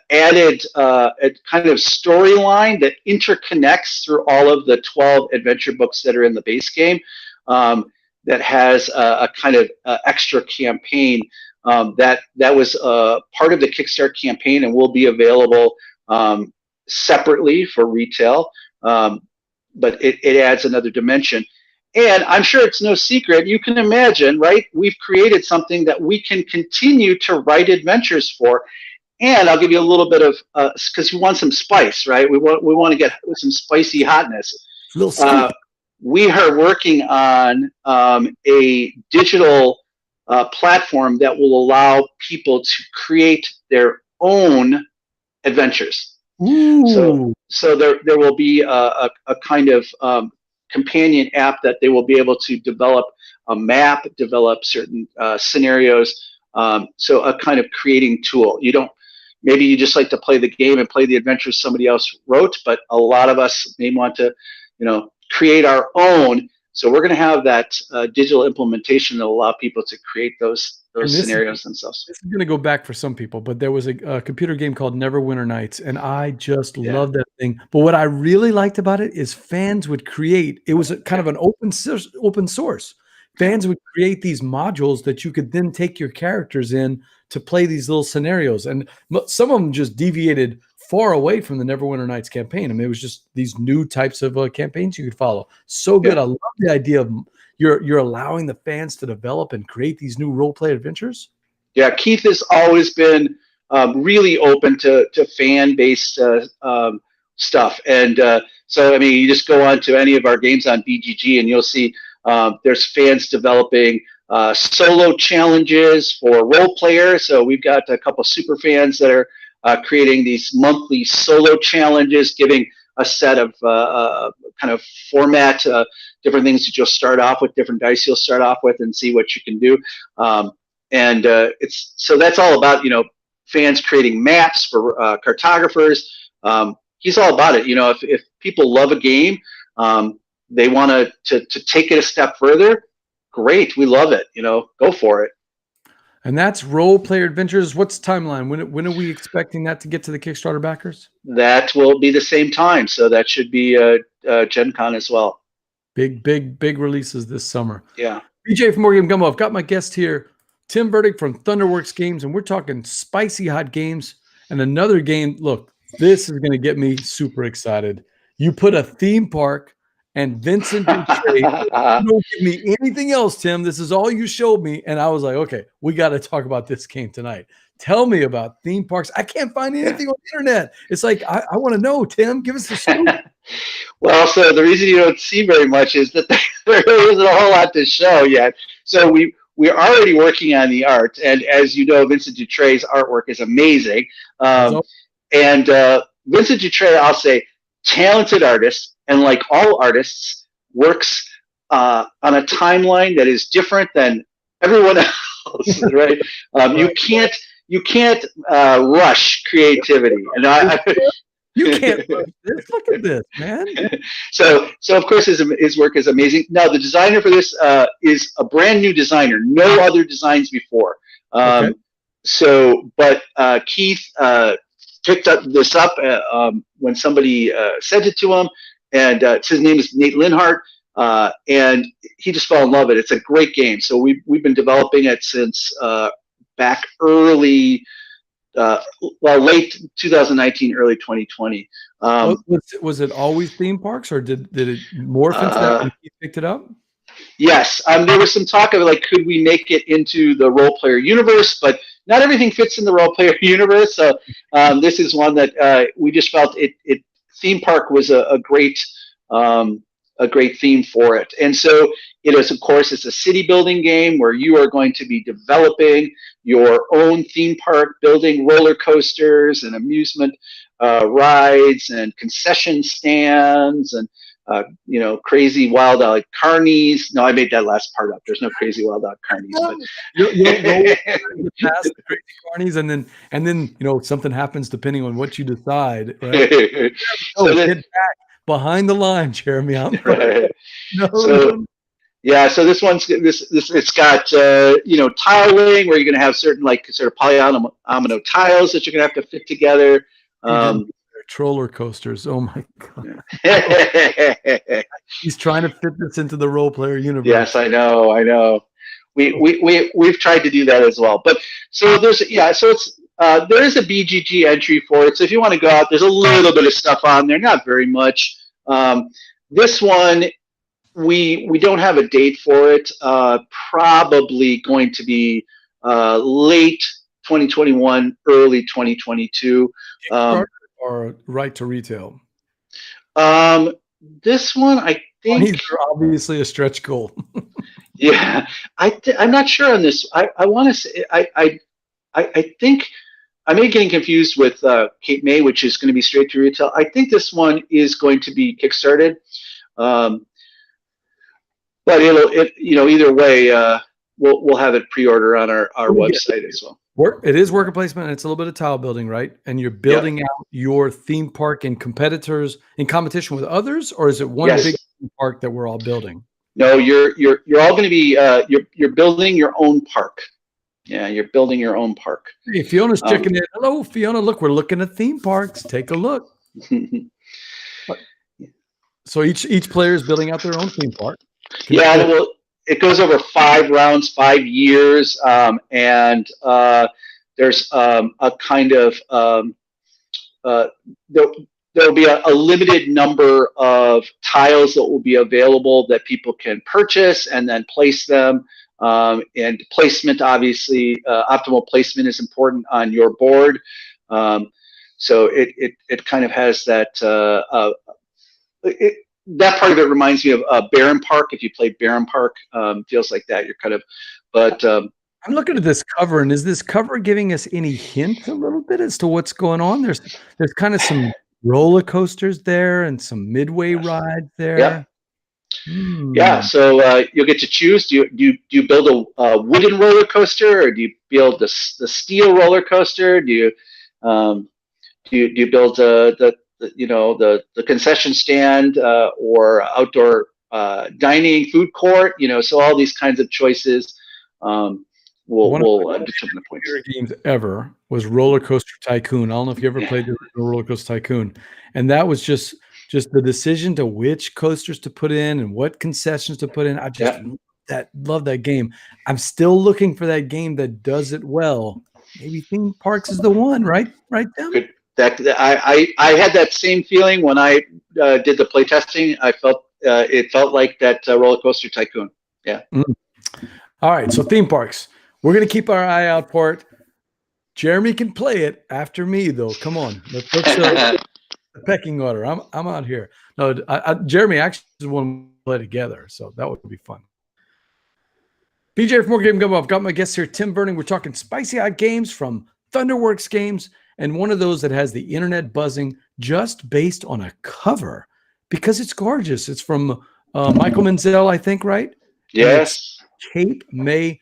added kind of storyline that interconnects through all of the 12 adventure books that are in the base game. That has a kind of extra campaign. That was part of the Kickstarter campaign and will be available separately for retail, but it adds another dimension. And I'm sure it's no secret, you can imagine, right? We've created something that we can continue to write adventures for. And I'll give you a little bit of, because we want some spice, right? We want to get some spicy hotness. A little scoop. We are working on a digital platform that will allow people to create their own adventures. Ooh. So there will be a kind of companion app that they will be able to develop a map, develop certain scenarios. So a kind of creating tool. You don't, maybe you just like to play the game and play the adventures somebody else wrote, but a lot of us may want to, create our own. So we're going to have that digital implementation that will allow people to create those scenarios themselves. This is going to go back for some people, but there was a computer game called Neverwinter Nights, and I just loved that thing. But what I really liked about it is fans would create. It was kind of an open source. Fans would create these modules that you could then take your characters in to play these little scenarios, and some of them just deviated far away from the Neverwinter Nights campaign. I mean, it was just these new types of campaigns you could follow. So good. I love the idea of you're allowing the fans to develop and create these new role play adventures. Yeah, Keith has always been really open to fan-based stuff. And so, I mean, you just go on to any of our games on BGG and you'll see there's fans developing solo challenges for role players. So we've got a couple super fans that are creating these monthly solo challenges, giving a set of kind of format, different things that you'll start off with, different dice you'll start off with, and see what you can do. And it's so that's all about fans creating maps for cartographers. He's all about it. If people love a game, they want to take it a step further. Great, we love it. Go for it. And that's Roleplayer Adventures. What's the timeline? When are we expecting that to get to the Kickstarter backers? That will be the same time, so that should be Gen Con as well. Big releases this summer. Yeah. BJ from More Game Gumbo. I've got my guest here, Tim Virnig from Thunderworks Games, and we're talking spicy hot games. And another game, look, this is going to get me super excited. You put a theme park and Vincent Dutray. Don't give me anything else, Tim. This is all you showed me. And I was like, okay, we got to talk about this game tonight. Tell me about theme parks. I can't find anything on the internet. It's like, I want to know, Tim. Give us the scoop. Well, so the reason you don't see very much is that there isn't a whole lot to show yet. So we're already working on the art. And as you know, Vincent Dutray's artwork is amazing. And Vincent Dutray, I'll say, talented artist, and like all artists, works on a timeline that is different than everyone else, right? You can't rush creativity, and you can't rush this. Look at this, man. So of course his work is amazing. Now the designer for this is a brand new designer, no other designs before. But Keith picked this up when somebody sent it to him, and his name is Nate Linhart, and he just fell in love with it. It's a great game. So we've been developing it since back early, late 2019, early 2020. Was it always theme parks, or did it morph into that when he picked it up? Yes, there was some talk of like, could we make it into the role player universe, but not everything fits in the role player universe. So this is one that we just felt it theme park was a great theme for it. And so it is, of course, it's a city building game where you are going to be developing your own theme park, building roller coasters and amusement rides and concession stands and crazy wild out carnies. No, I made that last part up. There's no crazy wild out carnies. But you'll past the crazy carnies, and then something happens depending on what you decide. Right? Get back behind the line, Jeremy. Right. So this one's it's got tiling where you're going to have certain sort of polyomino tiles that you're going to have to fit together. Roller coasters. Oh my god! He's trying to fit this into the role player universe. Yes, I know. We've tried to do that as well. But so there is a BGG entry for it. So if you want to go out, there's a little bit of stuff on there, not very much. This one we don't have a date for it. Probably going to be late 2021, early 2022. Or right to retail? This one, I think, these are obviously a stretch goal. Yeah, I'm not sure on this. I want to say I think I may be getting confused with Cape May, which is going to be straight to retail. I think this one is going to be kickstarted, but either way, we'll have it pre-order on our website as well. It is worker placement, and it's a little bit of tile building, right? And you're building out your theme park in competitors in competition with others, or is it one big theme park that we're all building? No, you're all going to be you're building your own park. Yeah, you're building your own park. Hey, Fiona's checking in. Hello, Fiona. Look, we're looking at theme parks. Take a look. So each player is building out their own theme park. Well, it goes over 5 rounds, 5 years, and there's a kind of there'll be a limited number of tiles that will be available that people can purchase and then place them. And placement, obviously, optimal placement is important on your board. So it kind of has that. That part of it reminds me of Barren Park. If you play Barren Park, feels like that. You're kind of, but I'm looking at this cover, and is this cover giving us any hint a little bit as to what's going on? There's kind of some roller coasters there and some midway rides there. Yeah. Yeah, so you'll get to choose. Do you build a wooden roller coaster, or do you build the steel roller coaster? Do you build the concession stand or outdoor dining food court? So all these kinds of choices will determine the points. One of my favorite games ever was Roller Coaster Tycoon. I don't know if you ever played the Roller Coaster Tycoon, and that was just the decision to which coasters to put in and what concessions to put in. I just love that game. I'm still looking for that game that does it well. Maybe theme parks is the one, right? Right, Tim? Good. I had that same feeling when I did the play testing. I felt it felt like that Roller Coaster Tycoon. Yeah. All right. So theme parks. We're gonna keep our eye out for it. Jeremy can play it after me, though. Come on. Let's the pecking order. I'm out here. No, Jeremy actually want to play together, so that would be fun. BJ from More Game Gumbo. I've got my guests here, Tim Virnig. We're talking spicy hot games from Thunderworks Games, and one of those that has the internet buzzing just based on a cover because it's gorgeous. It's from Michael Menzel, I think, right? Yes. Cape May.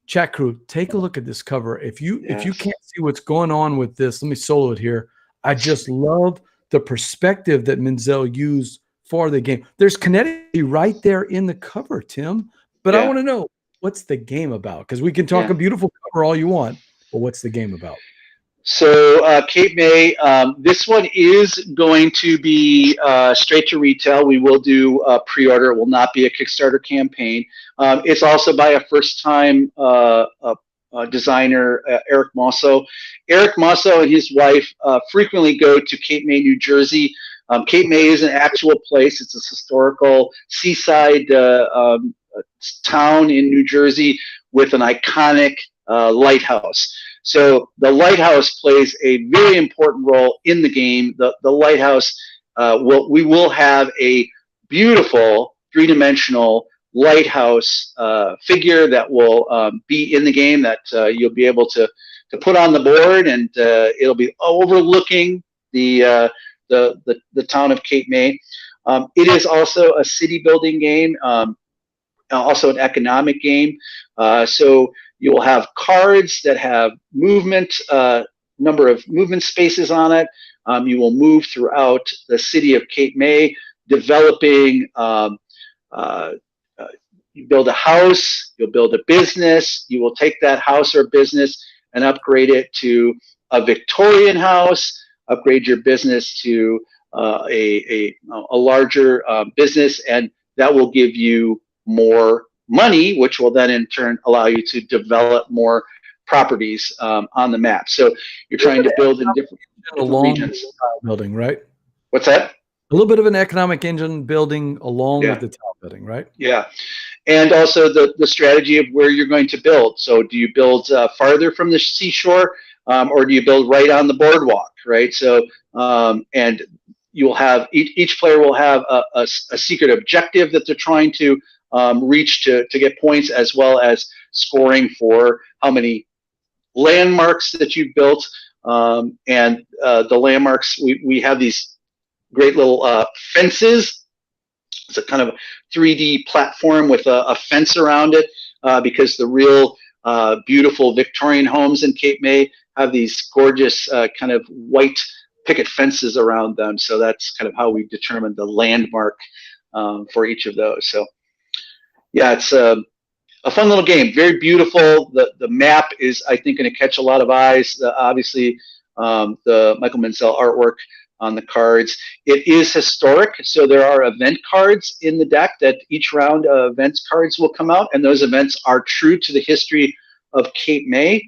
Chat crew, take a look at this cover. If you can't see what's going on with this, let me solo it here. I just love the perspective that Menzel used for the game. There's kinetic right there in the cover, Tim. But I want to know, what's the game about? Because we can talk a beautiful cover all you want, but what's the game about? So Cape May, this one is going to be straight to retail. We will do a pre-order. It will not be a Kickstarter campaign. It's also by a first-time designer, Eric Mosso. Eric Mosso and his wife frequently go to Cape May, New Jersey. Cape May is an actual place. It's a historical seaside town in New Jersey with an iconic lighthouse. So the lighthouse plays a very important role in the game. The lighthouse, we will have a beautiful 3-dimensional lighthouse figure that will be in the game that you'll be able to put on the board, and it'll be overlooking the town of Cape May. It is also a city building game, also an economic game. So you will have cards that have movement, number of movement spaces on it. You will move throughout the city of Cape May, developing. You build a house, you'll build a business. You will take that house or business and upgrade it to a Victorian house. Upgrade your business to a larger business, and that will give you more money, which will then in turn allow you to develop more properties on the map. So you're trying to build in different regions. Building, right? What's that? A little bit of an economic engine building along with the tile building, right? Yeah. And also the strategy of where you're going to build. So do you build farther from the seashore, or do you build right on the boardwalk, right? So, and you'll have, each player will have a secret objective that they're trying to reach to get points, as well as scoring for how many landmarks that you've built. and the landmarks. We have these great little fences. It's a kind of 3D platform with a fence around it, because the real beautiful Victorian homes in Cape May have these gorgeous kind of white picket fences around them. So that's kind of how we determined the landmark for each of those. So yeah, it's a fun little game. Very beautiful. The map is, I think, going to catch a lot of eyes. Obviously, the Michael Menzel artwork on the cards. It is historic, so there are event cards in the deck that each round events cards will come out, and those events are true to the history of Cape May.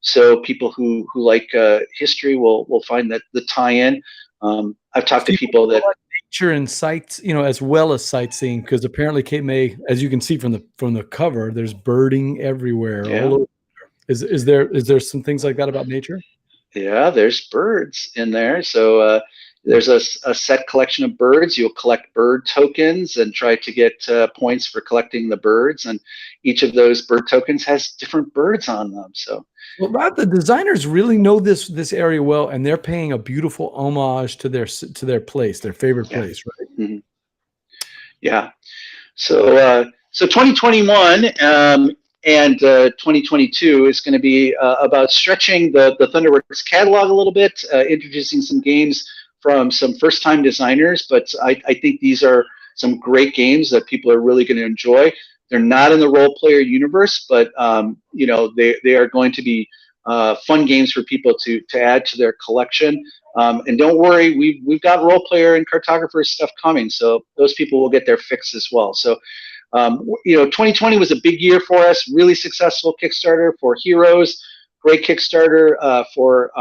So people who like history will find that the tie-in. I've talked to people that nature and sights, as well as sightseeing, because apparently Cape May, as you can see from the cover, there's birding everywhere. Yeah. All over. Is there some things like that about nature? Yeah, there's birds in there. So there's a set collection of birds. You'll collect bird tokens and try to get points for collecting the birds. And each of those bird tokens has different birds on them. So, well, the designers really know this area well, and they're paying a beautiful homage to their place, their favorite place, right? Mm-hmm. Yeah. So 2021 and 2022 is going to be about stretching the Thunderworks catalog a little bit, introducing some games from some first-time designers. But I think these are some great games that people are really going to enjoy. They're not in the role player universe, but they are going to be fun games for people to add to their collection. And don't worry, we've got role player and cartographers stuff coming, so those people will get their fix as well. So 2020 was a big year for us. Really successful Kickstarter for Heroes, great Kickstarter for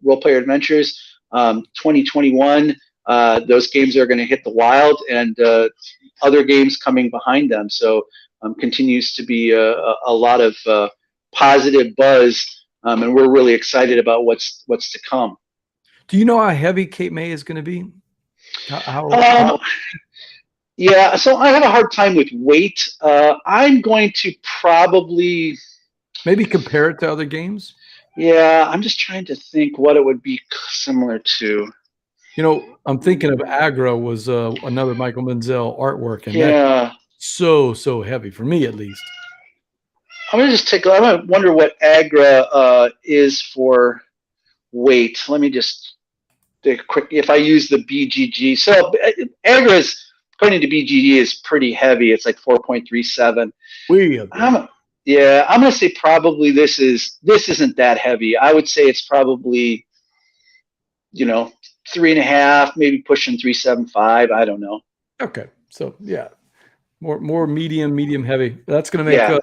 Roleplayer Adventures. 2021, those games are going to hit the wild, and other games coming behind them. So continues to be a lot of positive buzz, and we're really excited about what's to come. Do you know how heavy Cape May is going to be? Yeah, so I have a hard time with weight. I'm going to probably maybe compare it to other games. Yeah, I'm just trying to think what it would be similar to. I'm thinking of Agra was another Michael Menzel artwork, and yeah, that's so heavy for me at least. I'm gonna just I'm gonna wonder what Agra is for weight. Let me just take a quick. If I use the BGG, so Agra is, according to BGG, is pretty heavy. It's like 4.37. I'm gonna say probably this isn't that heavy. I would say it's probably 3.5, maybe pushing 3.75. I don't know. Okay, so yeah, more medium heavy. That's gonna make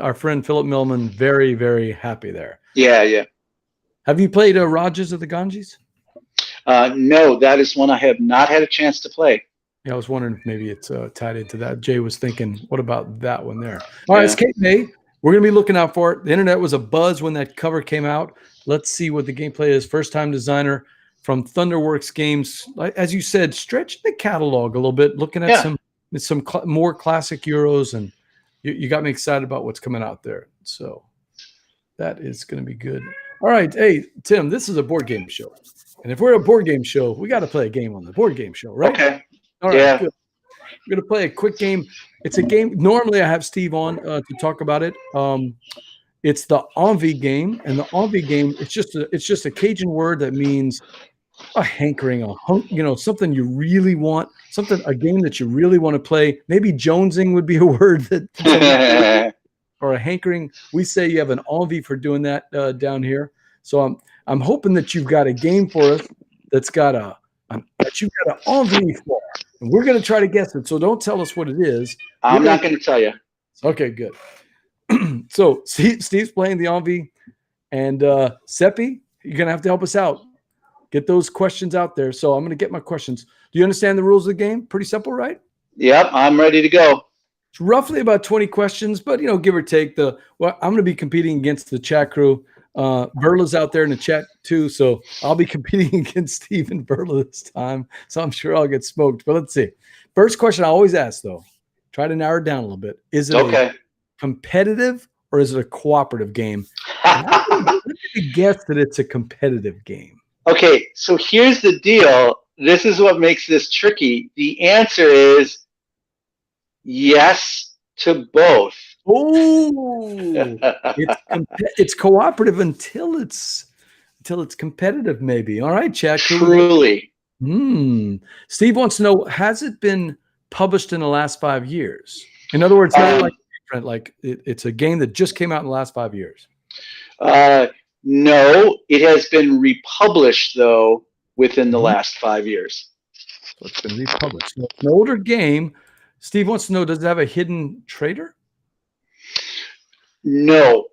our friend Philip Millman very, very happy there. Yeah. Have you played Rajas of the Ganges? No, that is one I have not had a chance to play. Yeah, I was wondering if maybe it's tied into that. Jay was thinking, what about that one there? All right, it's Cape May. We're going to be looking out for it. The internet was a buzz when that cover came out. Let's see what the gameplay is. First-time designer from Thunderworks Games. As you said, stretch the catalog a little bit, looking at some more classic Euros, and you got me excited about what's coming out there. So that is going to be good. All right. Hey, Tim, this is a board game show. And if we're a board game show, we got to play a game on the board game show, right? Okay. All right, good. We're going to play a quick game. It's a game. Normally, I have Steve on to talk about it. It's the envie game, and the envie game. It's just a Cajun word that means a hankering, something you really want, a game that you really want to play. Maybe jonesing would be a word that, or a hankering. We say you have an envie for doing that down here. So I'm hoping that you've got a game for us that's got an envie for. And we're going to try to guess it, so don't tell us what it is. I'm not going to tell you. Okay, good. So Steve's playing the envie, and Seppi, you're going to have to help us out. Get those questions out there. So I'm going to get my questions. Do you understand the rules of the game? Pretty simple, right? Yep, I'm ready to go. It's roughly about 20 questions, but give or take. I'm going to be competing against the chat crew. Berla's out there in the chat too, so I'll be competing against Steve and Berla this time, so I'm sure I'll get smoked. But let's see. First question I always ask, though, try to narrow it down a little bit. Is it a competitive or is it a cooperative game? I'm going to guess that it's a competitive game. Okay, so here's the deal. This is what makes this tricky. The answer is yes to both. Oh, it's cooperative until it's competitive, maybe. All right, check. Truly. Steve wants to know: has it been published in the last 5 years? In other words, not like it's a game that just came out in the last 5 years. No, it has been republished though within the last 5 years. So it's been republished. So it's an older game. Steve wants to know: does it have a hidden traitor? No.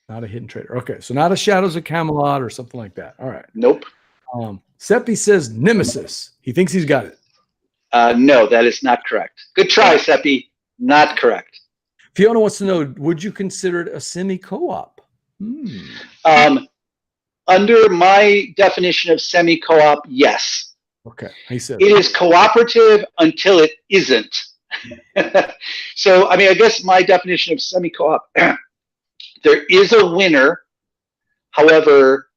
Not a hidden traitor. Okay, so not a Shadows of Camelot or something like that. All right. Nope. Seppi says Nemesis. He thinks he's got it. No, that is not correct. Good try, Seppi. Not correct. Fiona wants to know: would you consider it a semi-co-op? Under my definition of semi-co-op, yes. Okay, he said it is cooperative until it isn't. So, I mean, I guess my definition of semi-co-op, there is a winner. However,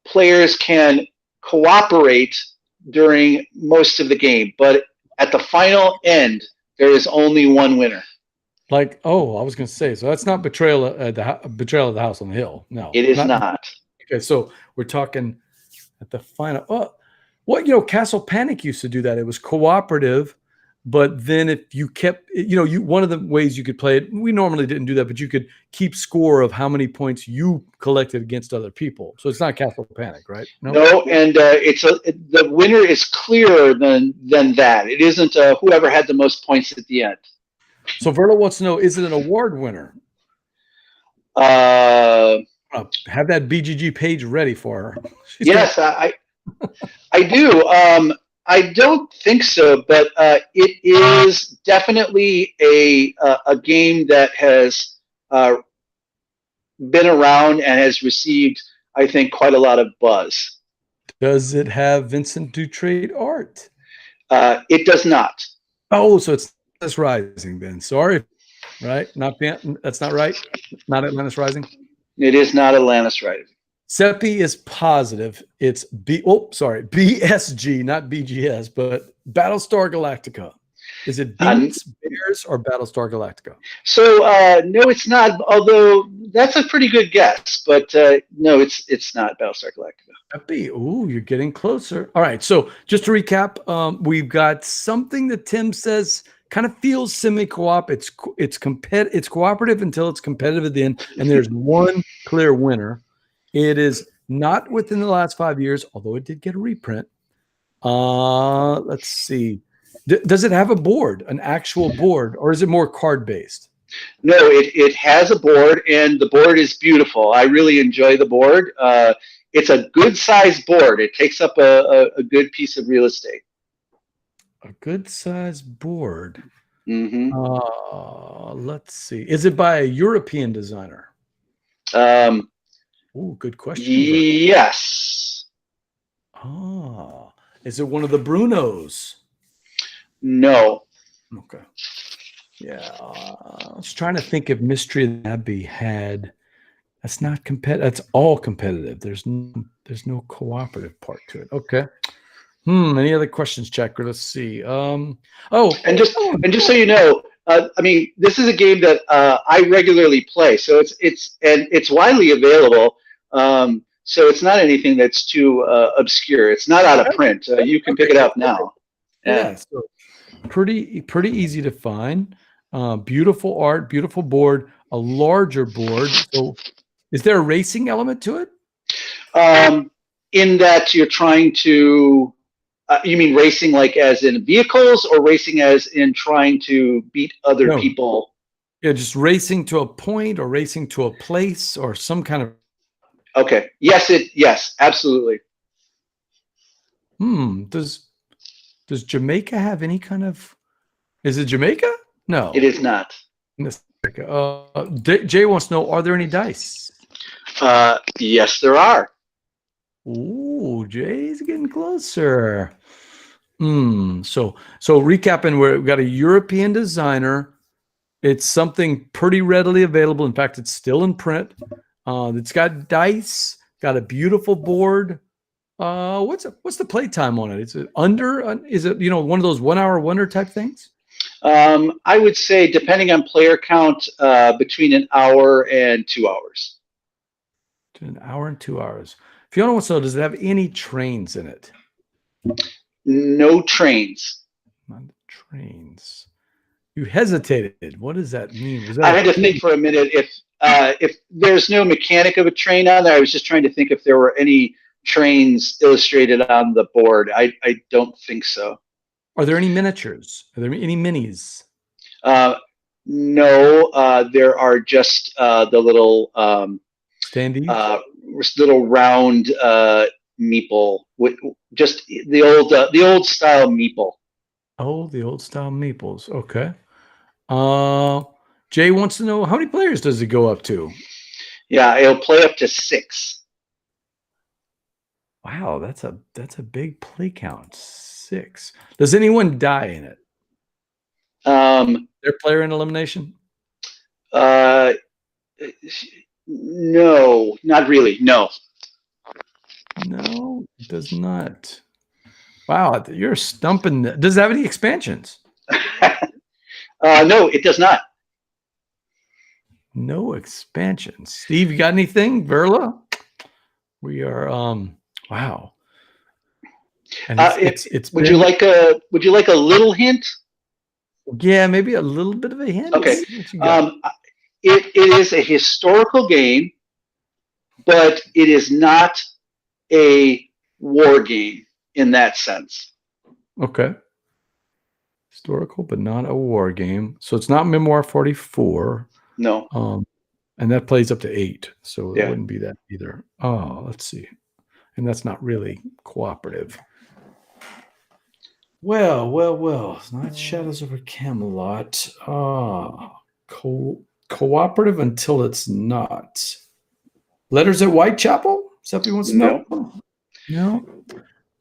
players can cooperate during most of the game, but at the final end, there is only one winner. Like, oh, I was going to say, so that's not Betrayal of the House on the Hill. No, it is not. Okay, so we're talking at the final. Oh, what, you know, Castle Panic used to do that. It was cooperative, but then if you kept, you know, one of the ways you could play it, we normally didn't do that, but you could keep score of how many points you collected against other people. So it's not Castle Panic, right? No, and the winner is clearer than that. It isn't whoever had the most points at the end. So Verla wants to know: is it an award winner? Have that BGG page ready for her. Yes, I do. I don't think so, but it is definitely a game that has been around and has received, I think, quite a lot of buzz. Does it have Vincent Dutrait art? It does not. Oh, so it's Atlantis Rising then. Sorry, right? That's not right. Not Atlantis Rising. It is not Atlantis Rising. Seppi is positive. It's BSG, not BGS, but Battlestar Galactica. Is it Beats, Bears, or Battlestar Galactica? So no, it's not. Although that's a pretty good guess, but no, it's not Battlestar Galactica. Seppi, ooh, you're getting closer. All right, so just to recap, we've got something that Tim says kind of feels semi-co-op. It's cooperative until it's competitive at the end, and there's one clear winner. It is not within the last 5 years, although it did get a reprint. Let's see. Does it have a board, an actual board, or is it more card-based? No, it has a board, and the board is beautiful. I really enjoy the board. It's a good-sized board. It takes up a good piece of real estate. A good-sized board. Mm-hmm. Let's see. Is it by a European designer? Oh, good question. Yes. Is it one of the Brunos? No. Okay. Yeah. I was trying to think if Mystery of the Abbey had. That's not competitive. That's all competitive. There's no cooperative part to it. Okay. Any other questions, Checker? Let's see. And just so you know, I mean, this is a game that I regularly play, so it's widely available. So it's not anything that's too obscure. It's not out of print. You can pick it up now. Yeah. So pretty easy to find. Beautiful art, beautiful board, a larger board. So is there a racing element to it? In that you're trying to, you mean racing like as in vehicles, or racing as in trying to beat other people? Yeah, just racing to a point, or racing to a place, or some kind of. Okay. Yes, absolutely. Does Jamaica have any kind of? Is it Jamaica? No, it is not. Jay wants to know: are there any dice? Yes, there are. Ooh, Jay's getting closer. So recapping, we've got a European designer. It's something pretty readily available. In fact, it's still in print. It's got dice, got a beautiful board. What's the playtime on it? Is it under? Is it one of those 1 hour wonder type things? I would say, depending on player count, between an hour and 2 hours. An hour and 2 hours. Fiona wants to know, does it have any trains in it? No trains. Not trains. You hesitated. What does that mean? Was that I had to think for a minute. If there's no mechanic of a train on there, I was just trying to think if there were any trains illustrated on the board. I don't think so. Are there any miniatures? Are there any minis? No, there are just the little standees, little round meeple, just the old style meeple. Oh, the old style meeples. Okay. Jay wants to know, how many players does it go up to? Yeah, it'll play up to 6. Wow, that's a big play count. 6. Does anyone die in it? Their player in elimination? No, not really. No. No, it does not. Wow, you're stumping. Does it have any expansions? No, it does not. No expansions. Steve, you got anything? Verla? We are wow. And would you like a little hint? Yeah, maybe a little bit of a hint. Okay. It is a historical game, but it is not a war game in that sense. Okay. Historical, but not a war game. So it's not Memoir 44. No. And that plays up to 8. So Yeah. it wouldn't be that either. Oh, let's see. And that's not really cooperative. Well. Night Shadows over Camelot. Cooperative until it's not. Letters at Whitechapel? Is that what you want to know? No.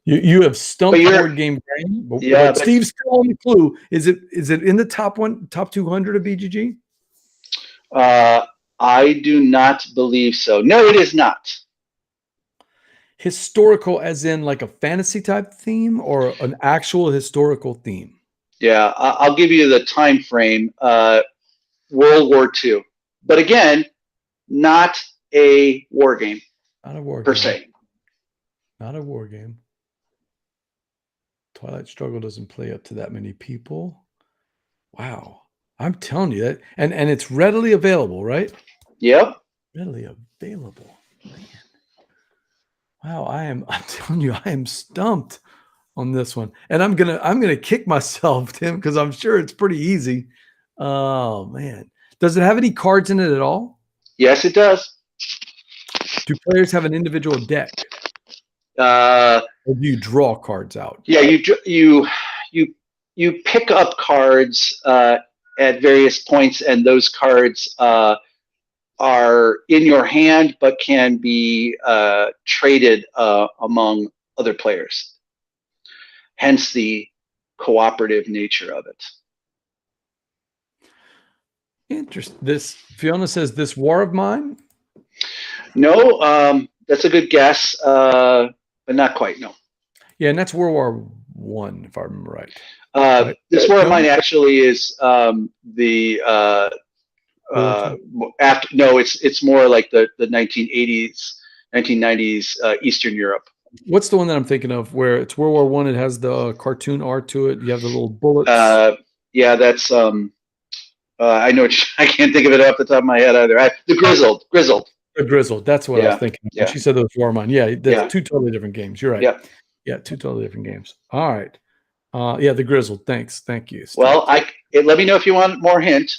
You have stumped board game brain. But Steve's still on the clue. Is it in the top 200 of BGG? I do not believe so. No, it is not. Historical as in like a fantasy type theme or an actual historical theme? Yeah, I'll give you the time frame. World War II. But again, not a war game. Not a war per game. se. Not a war game. Twilight Struggle doesn't play up to that many people. Wow. I'm telling you that. And it's readily available, right? Yep. Readily available. Man. Wow, I'm telling you, I am stumped on this one. And I'm gonna kick myself, Tim, because I'm sure it's pretty easy. Oh man. Does it have any cards in it at all? Yes, it does. Do players have an individual deck? Or do you draw cards out? Yeah, you pick up cards at various points, and those cards are in your hand, but can be traded among other players. Hence the cooperative nature of it. Interesting. This Fiona says, "This War of Mine." No, that's a good guess, but not quite. No. Yeah, and that's World War I, if I remember right. Right. This War of Mine actually is after. No, it's more like the 1980s, 1990s Eastern Europe. What's the one that I'm thinking of where it's World War I? It has the cartoon art to it. You have the little bullets. Yeah, that's I know I can't think of it off the top of my head either. The Grizzled. The Grizzled. That's what I was thinking. Yeah. She said those War of Mine. Yeah, that's two totally different games. You're right. Yeah, two totally different games. All right. Yeah, the Grizzled. Thank you. Steve. Well, let me know if you want more hint.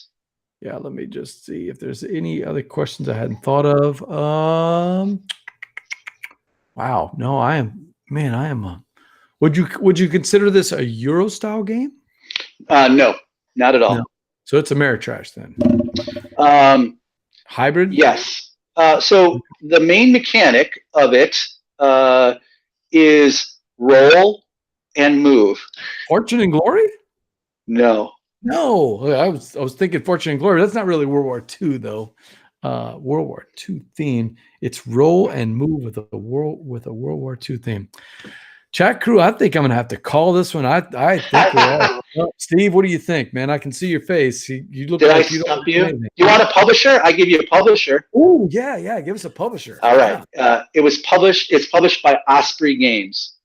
Yeah, let me just see if there's any other questions I hadn't thought of. Wow. No, I am. Would you consider this a Euro style game? No, not at all. No. So it's Ameritrash then. Hybrid? Yes. So the main mechanic of it is roll and move. Fortune and Glory? No. No, I was thinking Fortune and Glory. That's not really World War II though. World War II theme. It's roll and move with a World War II theme. Chat crew, I think I'm gonna have to call this one. I think we're all Steve, what do you think, man? I can see your face. You look Did I like you don't stump know you? anything. You want a publisher? I give you a publisher. Oh, yeah. Give us a publisher. All right. Yeah. It's published by Osprey Games.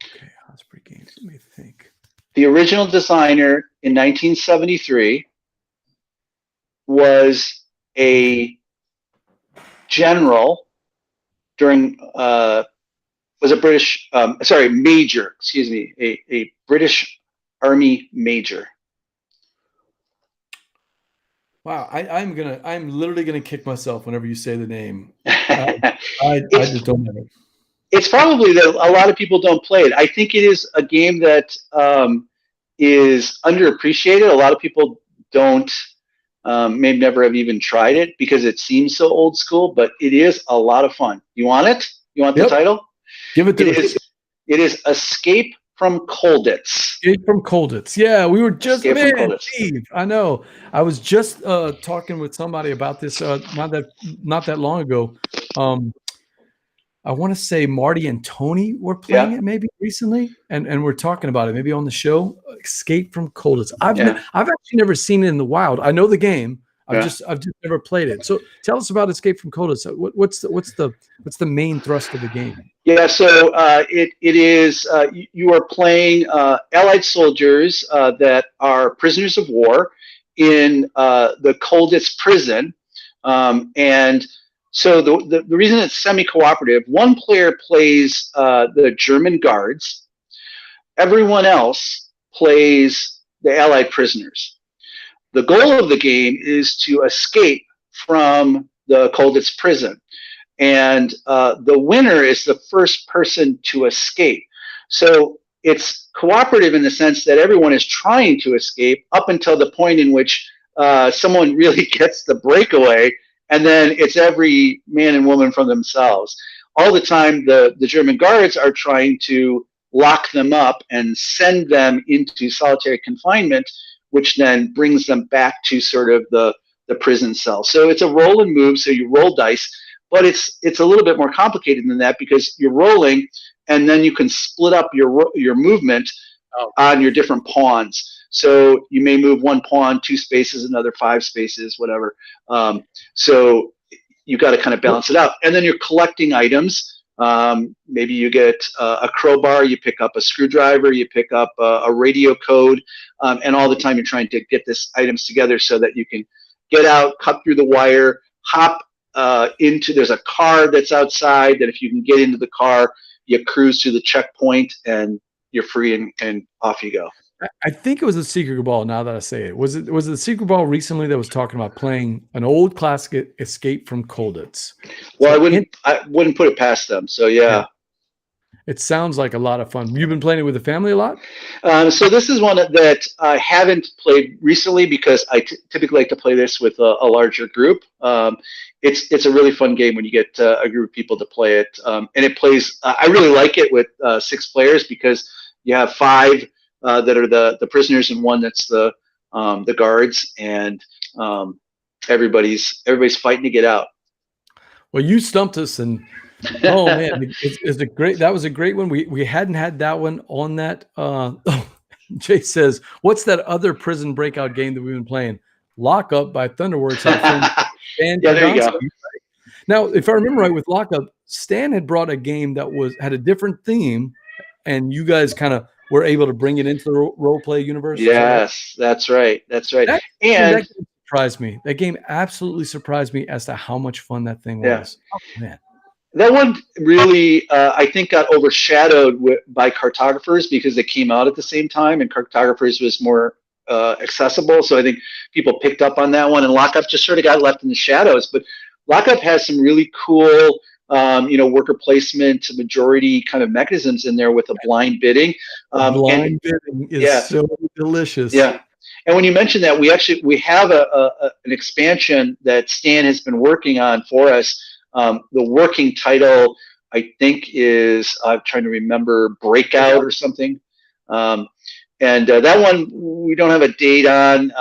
Okay, Osprey Games. Let me think. The original designer in 1973 was a general during was a British major, excuse me, a British Army major. Wow, I'm literally gonna kick myself whenever you say the name. I just don't know. It's probably that a lot of people don't play it. I think it is a game that is underappreciated. A lot of people don't, may never have even tried it because it seems so old school, but it is a lot of fun. You want it? You want the title? Give it to us. It is Escape from Colditz. Escape from Colditz. Yeah, we were just Steve, I know. I was just talking with somebody about this not that long ago. I want to say Marty and Tony were playing it maybe recently, and we're talking about it maybe on the show. Escape from Colditz. I've actually never seen it in the wild. I know the game. I've just never played it. So tell us about Escape from Colditz. What's the main thrust of the game? Yeah, so it is you are playing Allied soldiers that are prisoners of war in the Colditz prison, and so the reason it's semi-cooperative, one player plays the German guards, everyone else plays the Allied prisoners. The goal of the game is to escape from the Colditz prison. And the winner is the first person to escape. So it's cooperative in the sense that everyone is trying to escape up until the point in which someone really gets the breakaway, and then it's every man and woman for themselves. All the time, the German guards are trying to lock them up and send them into solitary confinement, which then brings them back to sort of the prison cell. So it's a roll and move, so you roll dice. But it's a little bit more complicated than that because you're rolling, and then you can split up your movement on your different pawns. So you may move one pawn 2 spaces, another 5 spaces, whatever. So you got to kind of balance it out, and then you're collecting items. Maybe you get a crowbar, you pick up a screwdriver, you pick up a radio code, and all the time you're trying to get this items together so that you can get out, cut through the wire, hop there's a car that's outside that if you can get into the car, you cruise to the checkpoint and you're free and off you go. I think it was the Secret Cabal. Now that I say it, was it the Secret Cabal recently that was talking about playing an old classic Escape from Colditz? Well, I wouldn't put it past them. So yeah. It sounds like a lot of fun. You've been playing it with the family a lot? So this is one that I haven't played recently because I typically like to play this with a larger group. It's a really fun game when you get a group of people to play it, and it plays. I really like it with 6 players because you have 5 that are the prisoners and 1 that's the guards, and everybody's fighting to get out. Well, you stumped us, and oh man, that was a great one. We hadn't had that one on that. Jay says, "What's that other prison breakout game that we've been playing? Lockup by Thunderworks." Yeah, there you go. Now, if I remember right, with Lockup, Stan had brought a game that had a different theme, and you guys kind of were able to bring it into the role play universe. Yes, that's right. That game surprised me. That game absolutely surprised me as to how much fun that thing was. Oh, man. That one really, I think, got overshadowed by Cartographers because it came out at the same time, and Cartographers was more accessible. So I think people picked up on that one, and Lockup just sort of got left in the shadows. But Lockup has some really cool, worker placement, majority kind of mechanisms in there with a blind bidding. Blind bidding is so delicious. Yeah. And when you mentioned that, we have an expansion that Stan has been working on for us. The working title, I think, is I'm trying to remember, Breakout or something. And that one we don't have a date on.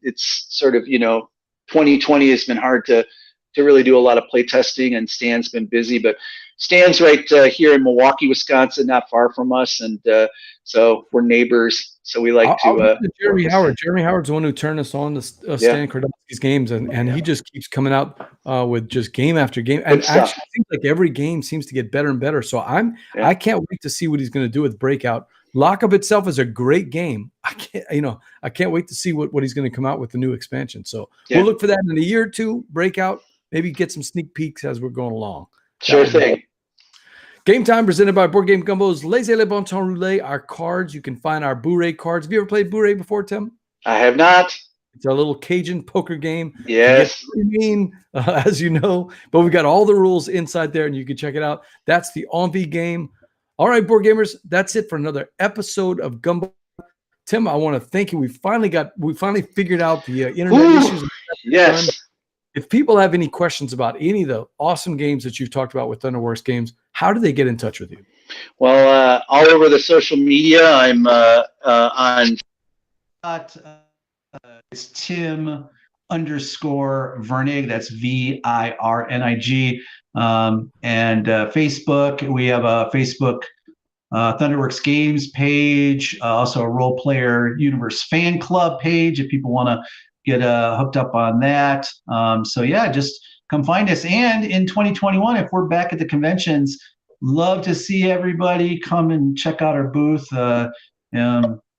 It's sort of 2020 has been hard to really do a lot of play testing, and Stan's been busy. But Stan's right here in Milwaukee, Wisconsin, not far from us, and so we're neighbors. So we like to. Jeremy Howard. Jeremy Howard's the one who turned us on to Stan Kordowski's games, and he just keeps coming out with just game after game. And actually, I think like every game seems to get better and better. So I can't wait to see what he's going to do with Breakout. Lockup itself is a great game. I can't wait to see what he's going to come out with the new expansion. So we'll look for that in a year or two. Breakout, maybe get some sneak peeks as we're going along. Sure thing. Game time presented by Board Game Gumbo's Laissez le Bon Temps Roulette. Our cards, you can find our Bourrée cards. Have you ever played Bourrée before, Tim? I have not. It's our little Cajun poker game. Yes. As you know, but we got all the rules inside there, and you can check it out. That's the Envie game. All right, board gamers, that's it for another episode of Gumbo. Tim, I want to thank you. We finally figured out the internet issues. Yes. If people have any questions about any of the awesome games that you've talked about with Thunderworks games, how do they get in touch with you? Well, all over the social media, I'm on. It's Tim _Virnig. That's VIRNIG. And Facebook. We have a Facebook Thunderworks Games page, also a Roleplayer Universe fan club page if people want to get hooked up on that. So yeah, just come find us. And in 2021, if we're back at the conventions, love to see everybody come and check out our booth.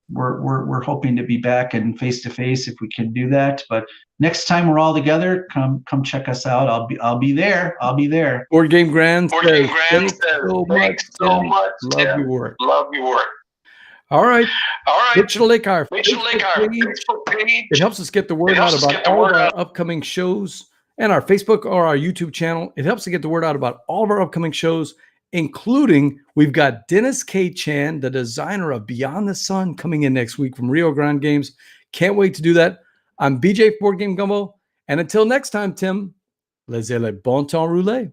We're hoping to be back and face to face if we can do that. But next time we're all together, come check us out. I'll be there. Board Game Grand. Thanks so much. Love your work. All right. Digital Lake, our Facebook page. It helps us get the word out about all of our upcoming shows, and our Facebook or our YouTube channel. It helps to get the word out about all of our upcoming shows, including we've got Dennis K. Chan, the designer of Beyond the Sun, coming in next week from Rio Grande Games. Can't wait to do that. I'm BJ Board Game Gumbo. And until next time, Tim, laissez le bon temps rouler.